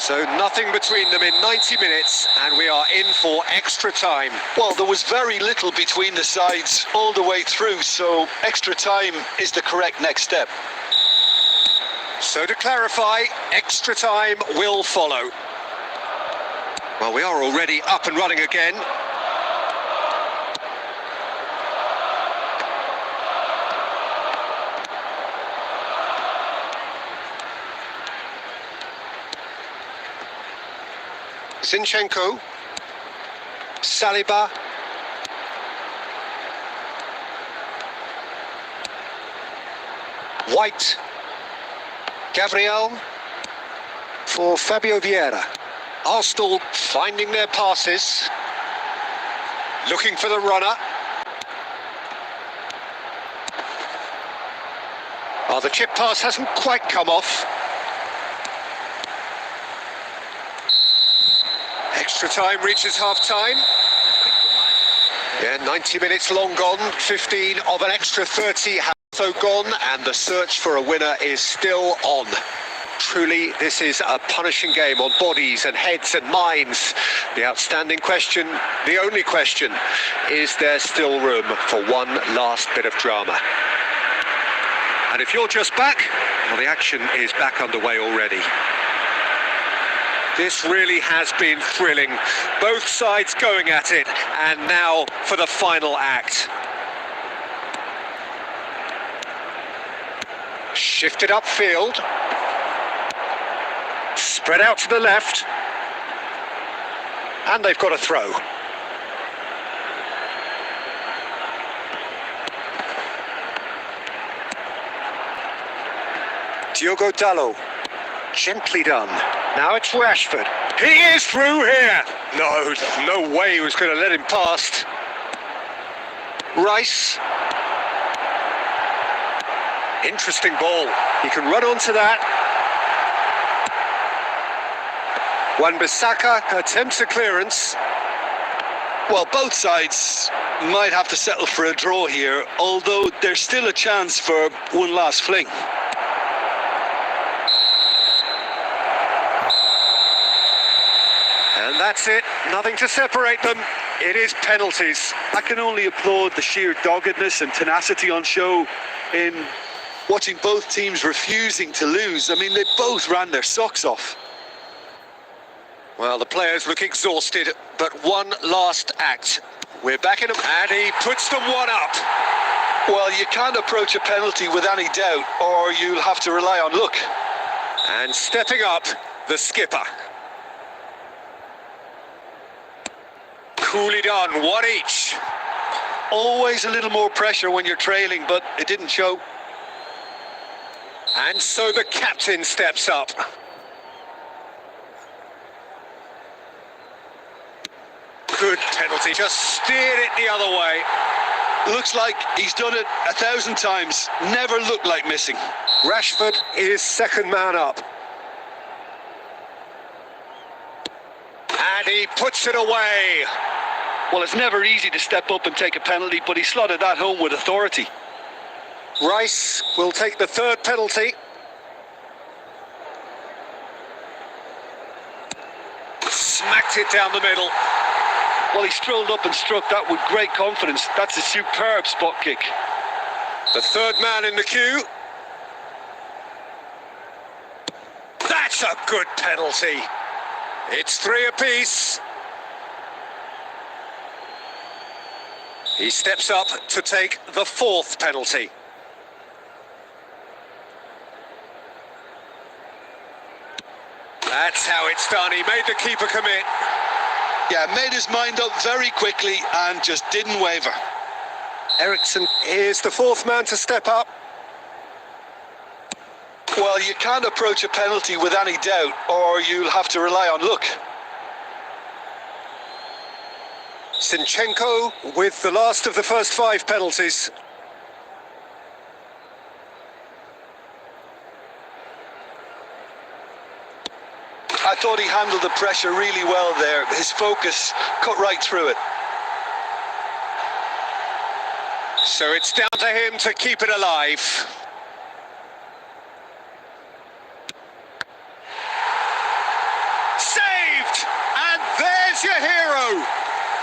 Speaker 2: So nothing between them in 90 minutes, and we are in for extra time.
Speaker 3: Well, there was very little between the sides all the way through, so extra time is the correct next step.
Speaker 2: So to clarify, extra time will follow. Well, we are already up and running again. Zinchenko. Saliba. White. Gabriel for Fabio Vieira. Arsenal finding their passes, looking for the runner. Oh, the chip pass hasn't quite come off. Extra time reaches half-time. Yeah, 90 minutes long gone, 15 of an extra 30 have also gone, and the search for a winner is still on. Truly, this is a punishing game on bodies and heads and minds. The outstanding question, the only question, is there still room for one last bit of drama? And if you're just back, well, the action is back underway already. This really has been thrilling. Both sides going at it, and now for the final act. Shifted upfield. Spread out to the left. And they've got a throw. Diogo Dalot. Gently done. Now it's Rashford. He is through here. No way he was going to let him past. Rice. Interesting ball. He can run onto that. Wan-Bissaka attempts a clearance.
Speaker 3: Well, both sides might have to settle for a draw here, although there's still a chance for one last fling.
Speaker 2: And that's it. Nothing to separate them. It is penalties.
Speaker 3: I can only applaud the sheer doggedness and tenacity on show in watching both teams refusing to lose. I mean, they both ran their socks off.
Speaker 2: Well, the players look exhausted, but one last act. We're back in them, and he puts them one up.
Speaker 3: Well, you can't approach a penalty with any doubt, or you'll have to rely on luck.
Speaker 2: And stepping up, the skipper. Coolly done, one each.
Speaker 3: Always a little more pressure when you're trailing, but it didn't show.
Speaker 2: And so the captain steps up. Good penalty, just steered it the other way.
Speaker 3: Looks like he's done it 1,000 times. Never looked like missing.
Speaker 2: Rashford is second man up. And he puts it away.
Speaker 3: Well, it's never easy to step up and take a penalty, but he slotted that home with authority.
Speaker 2: Rice will take the third penalty. Smacked it down the middle.
Speaker 3: Well, he strolled up and struck that with great confidence. That's a superb spot kick.
Speaker 2: The third man in the queue. That's a good penalty. It's 3 apiece. He steps up to take the fourth penalty. That's how it's done. He made the keeper commit.
Speaker 3: Yeah, made his mind up very quickly and just didn't waver.
Speaker 2: Eriksson is the fourth man to step up.
Speaker 3: Well, you can't approach a penalty with any doubt, or you'll have to rely on luck.
Speaker 2: Zinchenko with the last of the first 5 penalties.
Speaker 3: I thought he handled the pressure really well there. His focus cut right through it.
Speaker 2: So it's down to him to keep it alive. Saved! And there's your hero!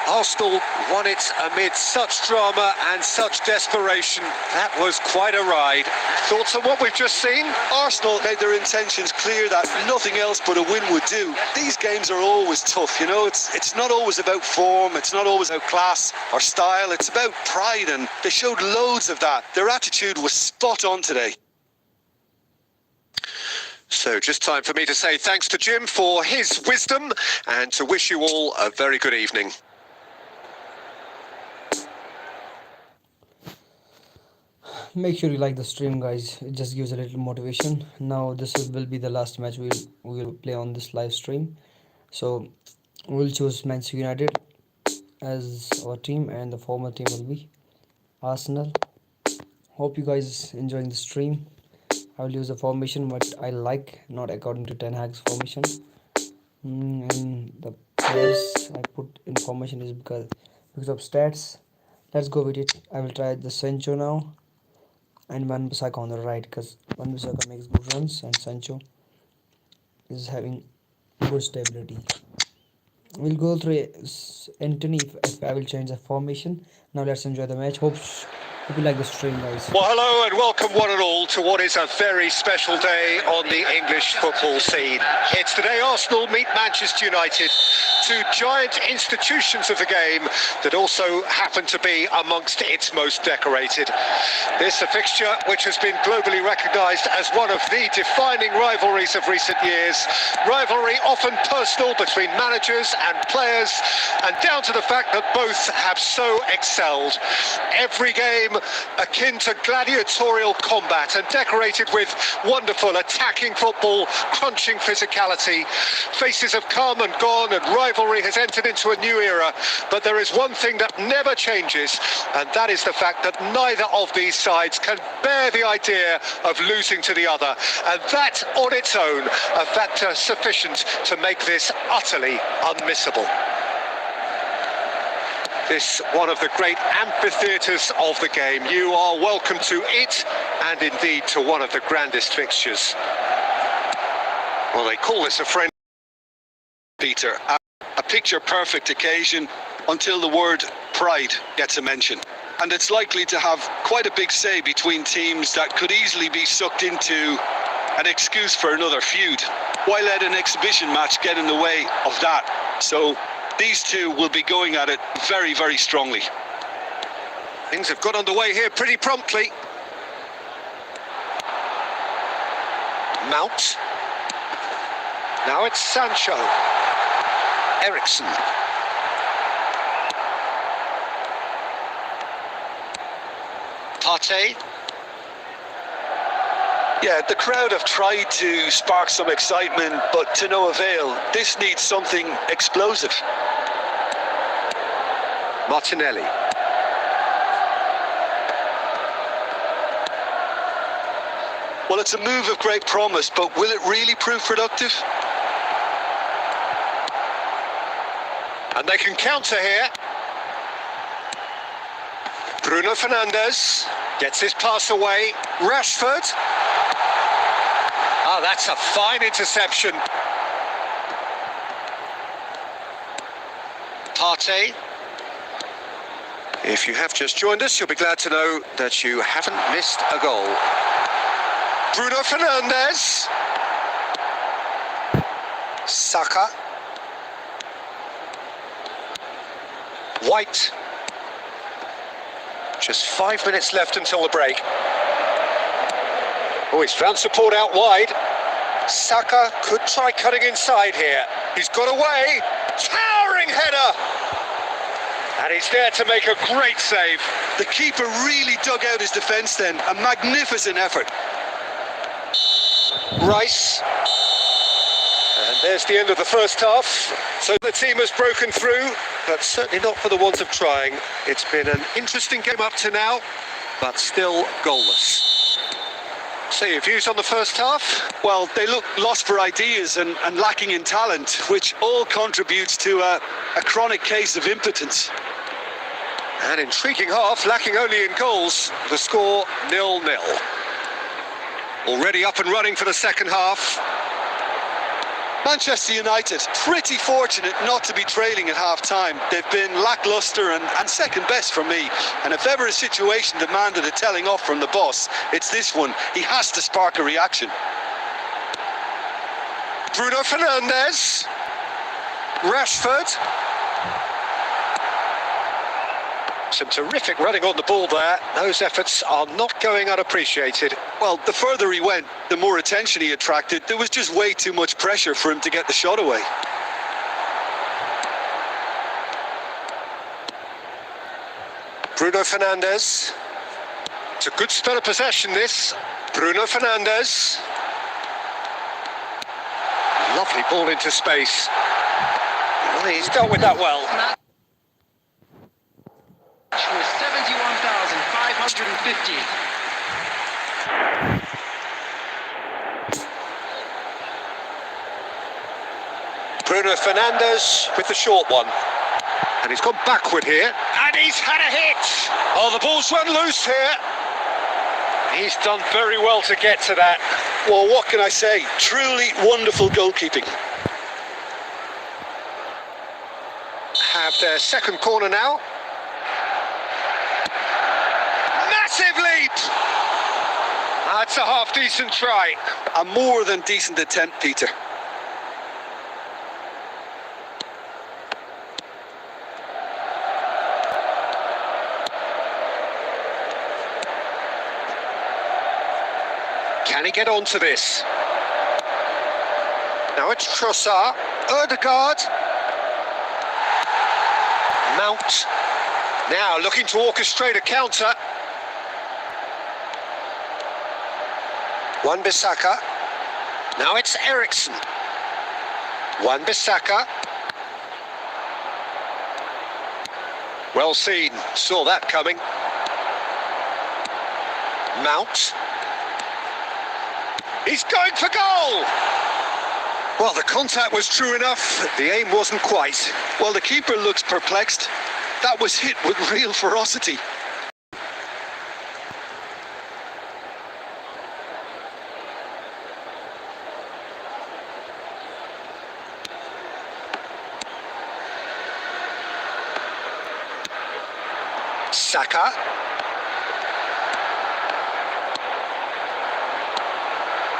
Speaker 2: Arsenal won it amid such drama and such desperation. That was quite a ride. Thoughts on what we've just seen?
Speaker 3: Arsenal made their intentions clear that nothing else but a win would do. These games are always tough, you know. It's not always about form, it's not always about class or style. It's about pride, and they showed loads of that. Their attitude was spot on today.
Speaker 2: So just time for me to say thanks to Jim for his wisdom and to wish you all a very good evening.
Speaker 1: Make sure you like the stream, guys. It just gives a little motivation. Now this will be the last match we will play on this live stream. So we'll choose Manchester United as our team, and the former team will be Arsenal. Hope you guys enjoying the stream. I will use the formation what I like, not according to Ten Hag's formation. And the players I put in formation is because of stats. Let's go with it. I will try the Sancho now, and Van Bissaka on the right, because Van Bissaka makes good runs and Sancho is having good stability. We'll go through Anthony if I will change the formation. Now let's enjoy the match. Hope you like the stream, guys.
Speaker 2: Well, hello and welcome one and all to what is a very special day on the English football scene. It's the day Arsenal meet Manchester United, two giant institutions of the game that also happen to be amongst its most decorated. This a fixture which has been globally recognised as one of the defining rivalries of recent years. Rivalry often personal between managers and players, and down to the fact that both have so excelled. Every game akin to gladiatorial combat and decorated with wonderful attacking football, crunching physicality. Faces have come and gone and rivalry has entered into a new era, but there is one thing that never changes, and that is the fact that neither of these sides can bear the idea of losing to the other, and that on its own a factor sufficient to make this utterly unmissable. This one of the great amphitheatres of the game. You are welcome to it, and indeed to one of the grandest fixtures. Well, they call this a friend,
Speaker 3: Peter. A picture-perfect occasion until the word pride gets a mention. And it's likely to have quite a big say between teams that could easily be sucked into an excuse for another feud. Why let an exhibition match get in the way of that? So these two will be going at it very, very strongly.
Speaker 2: Things have got underway here pretty promptly. Mount. Now it's Sancho. Ericsson. Partey.
Speaker 3: Yeah, the crowd have tried to spark some excitement, but to no avail. This needs something explosive.
Speaker 2: Martinelli.
Speaker 3: Well, it's a move of great promise, but will it really prove productive?
Speaker 2: And they can counter here. Bruno Fernandes gets his pass away. Rashford. Ah, that's a fine interception. Partey. If you have just joined us, you'll be glad to know that you haven't missed a goal. Bruno Fernandes. Saka. White. Just 5 minutes left until the break. Oh, he's found support out wide. Saka could try cutting inside here. He's got away. Towering header. And he's there to make a great save.
Speaker 3: The keeper really dug out his defence then. A magnificent effort.
Speaker 2: Rice. And there's the end of the first half. So the team has broken through, but certainly not for the want of trying. It's been an interesting game up to now, but still goalless. So your views on the first half?
Speaker 3: Well, they look lost for ideas and lacking in talent, which all contributes to a chronic case of impotence.
Speaker 2: An intriguing half, lacking only in goals. The score 0-0. Already up and running for the second half.
Speaker 3: Manchester United, pretty fortunate not to be trailing at half-time. They've been lacklustre and second best for me. And if ever a situation demanded a telling off from the boss, it's this one. He has to spark a reaction.
Speaker 2: Bruno Fernandes. Rashford. Some terrific running on the ball there. Those efforts are not going unappreciated.
Speaker 3: Well, the further he went, the more attention he attracted. There was just way too much pressure for him to get the shot away.
Speaker 2: Bruno Fernandes. It's a good spell of possession, this. Bruno Fernandes. Lovely ball into space. He's dealt with that well.
Speaker 4: Was 71,550.
Speaker 2: Bruno Fernandes with the short one. And he's gone backward here. And he's had a hit. Oh, the ball's run loose here. He's done very well to get to that.
Speaker 3: Well, what can I say? Truly wonderful goalkeeping.
Speaker 2: Have their second corner now. Massive leap! That's a half-decent try.
Speaker 3: A more than decent attempt, Peter.
Speaker 2: Can he get onto this? Now it's Trossard, Ødegaard, Mount. Now looking to orchestrate a counter. Wan-Bissaka. Now it's Eriksen. Wan-Bissaka. Well seen, saw that coming. Mount. He's going for goal! Well, the contact was true enough, the aim wasn't quite.
Speaker 3: Well, the keeper looks perplexed. That was hit with real ferocity.
Speaker 2: Saka.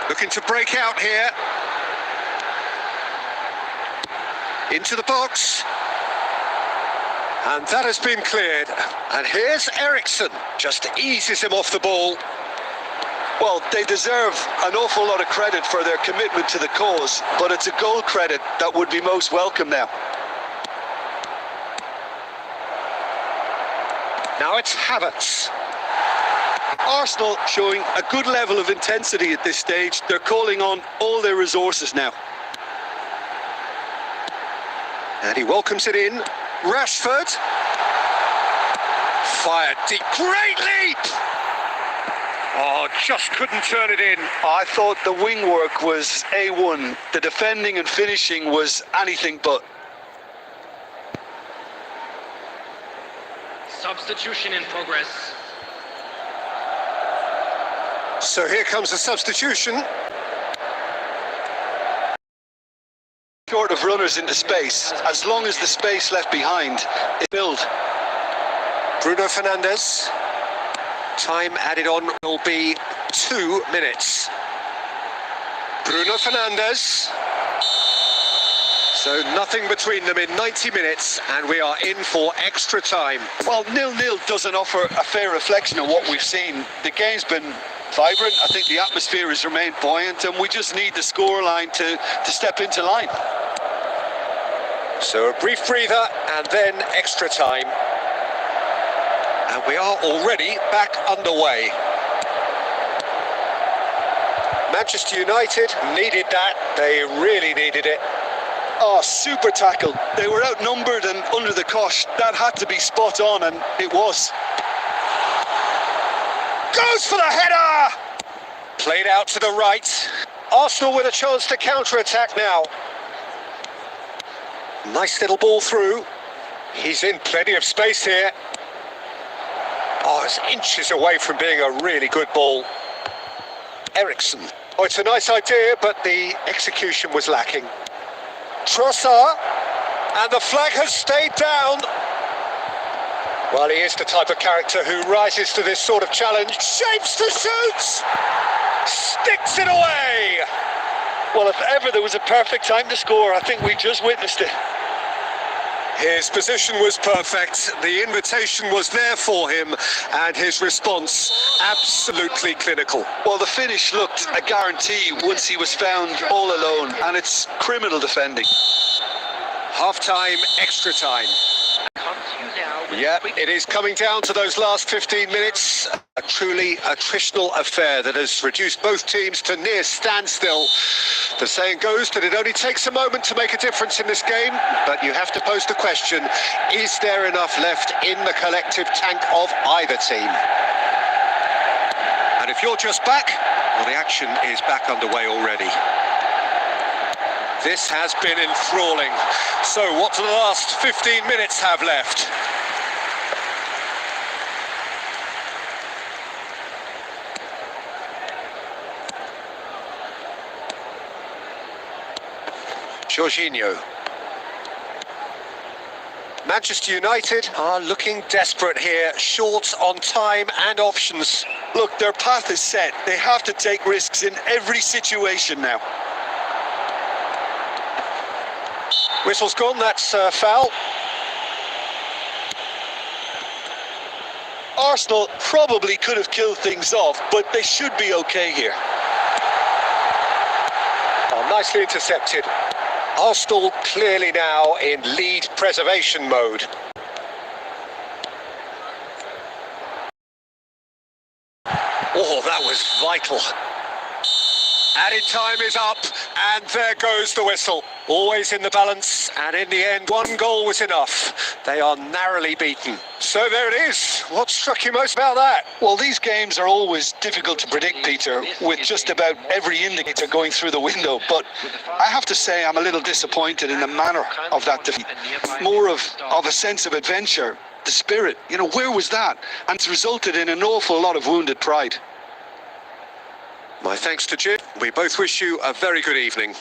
Speaker 2: Looking to break out here. Into the box. And that has been cleared. And here's Eriksen. Just eases him off the ball.
Speaker 3: Well, they deserve an awful lot of credit for their commitment to the cause, but it's a goal credit that would be most welcome now.
Speaker 2: Now it's Havertz.
Speaker 3: Arsenal showing a good level of intensity at this stage. They're calling on all their resources now.
Speaker 2: And he welcomes it in. Rashford. Fired deep. Great leap! Oh, just couldn't turn it in.
Speaker 3: I thought the wing work was A1. The defending and finishing was anything but.
Speaker 4: Substitution in progress.
Speaker 2: So here comes a substitution.
Speaker 3: Short of runners into space, as long as the space left behind is filled.
Speaker 2: Bruno Fernandes. Time added on will be 2 minutes. Bruno Fernandes. So nothing between them in 90 minutes, and we are in for extra time.
Speaker 3: Well, 0-0 doesn't offer a fair reflection of what we've seen. The game's been vibrant. I think the atmosphere has remained buoyant, and we just need the scoreline to step into line.
Speaker 2: So a brief breather, and then extra time. And we are already back underway. Manchester United needed that. They really needed it.
Speaker 3: Oh, super tackle. They were outnumbered and under the cosh. That had to be spot on, and it was.
Speaker 2: Goes for the header! Played out to the right. Arsenal with a chance to counter-attack now. Nice little ball through. He's in plenty of space here. Oh, it's inches away from being a really good ball. Eriksen. Oh, it's a nice idea, but the execution was lacking. Trossard. And the flag has stayed down. Well, he is the type of character who rises to this sort of challenge. Shapes to shoot! Sticks it away!
Speaker 3: Well, if ever there was a perfect time to score, I think we just witnessed it.
Speaker 2: His position was perfect, the invitation was there for him, and his response absolutely clinical.
Speaker 3: Well, the finish looked a guarantee once he was found all alone, and it's criminal defending.
Speaker 2: Half-time, extra time.
Speaker 4: Comes to you now
Speaker 2: Yeah, it is coming down to those last 15 minutes. A truly attritional affair that has reduced both teams to near standstill. The saying goes that it only takes a moment to make a difference in this game, but you have to pose the question, is there enough left in the collective tank of either team? And if you're just back, well, the action is back underway already. This has been enthralling. So what do the last 15 minutes have left? Jorginho. Manchester United are looking desperate here, short on time and options.
Speaker 3: Look, their path is set. They have to take risks in every situation now.
Speaker 2: Whistle's gone, that's foul.
Speaker 3: Arsenal probably could have killed things off, but they should be okay here.
Speaker 2: Oh, nicely intercepted. Arsenal clearly now in lead preservation mode. Oh, that was vital. Added time is up, and there goes the whistle. Always in the balance, and in the end, one goal was enough. They are narrowly beaten. So there it is. What struck you most about that?
Speaker 3: Well, these games are always difficult to predict, Peter, with just about every indicator going through the window. But I have to say I'm a little disappointed in the manner of that defeat. More of a sense of adventure, the spirit. You know, where was that? And it's resulted in an awful lot of wounded pride.
Speaker 2: My thanks to Jim. We both wish you a very good evening.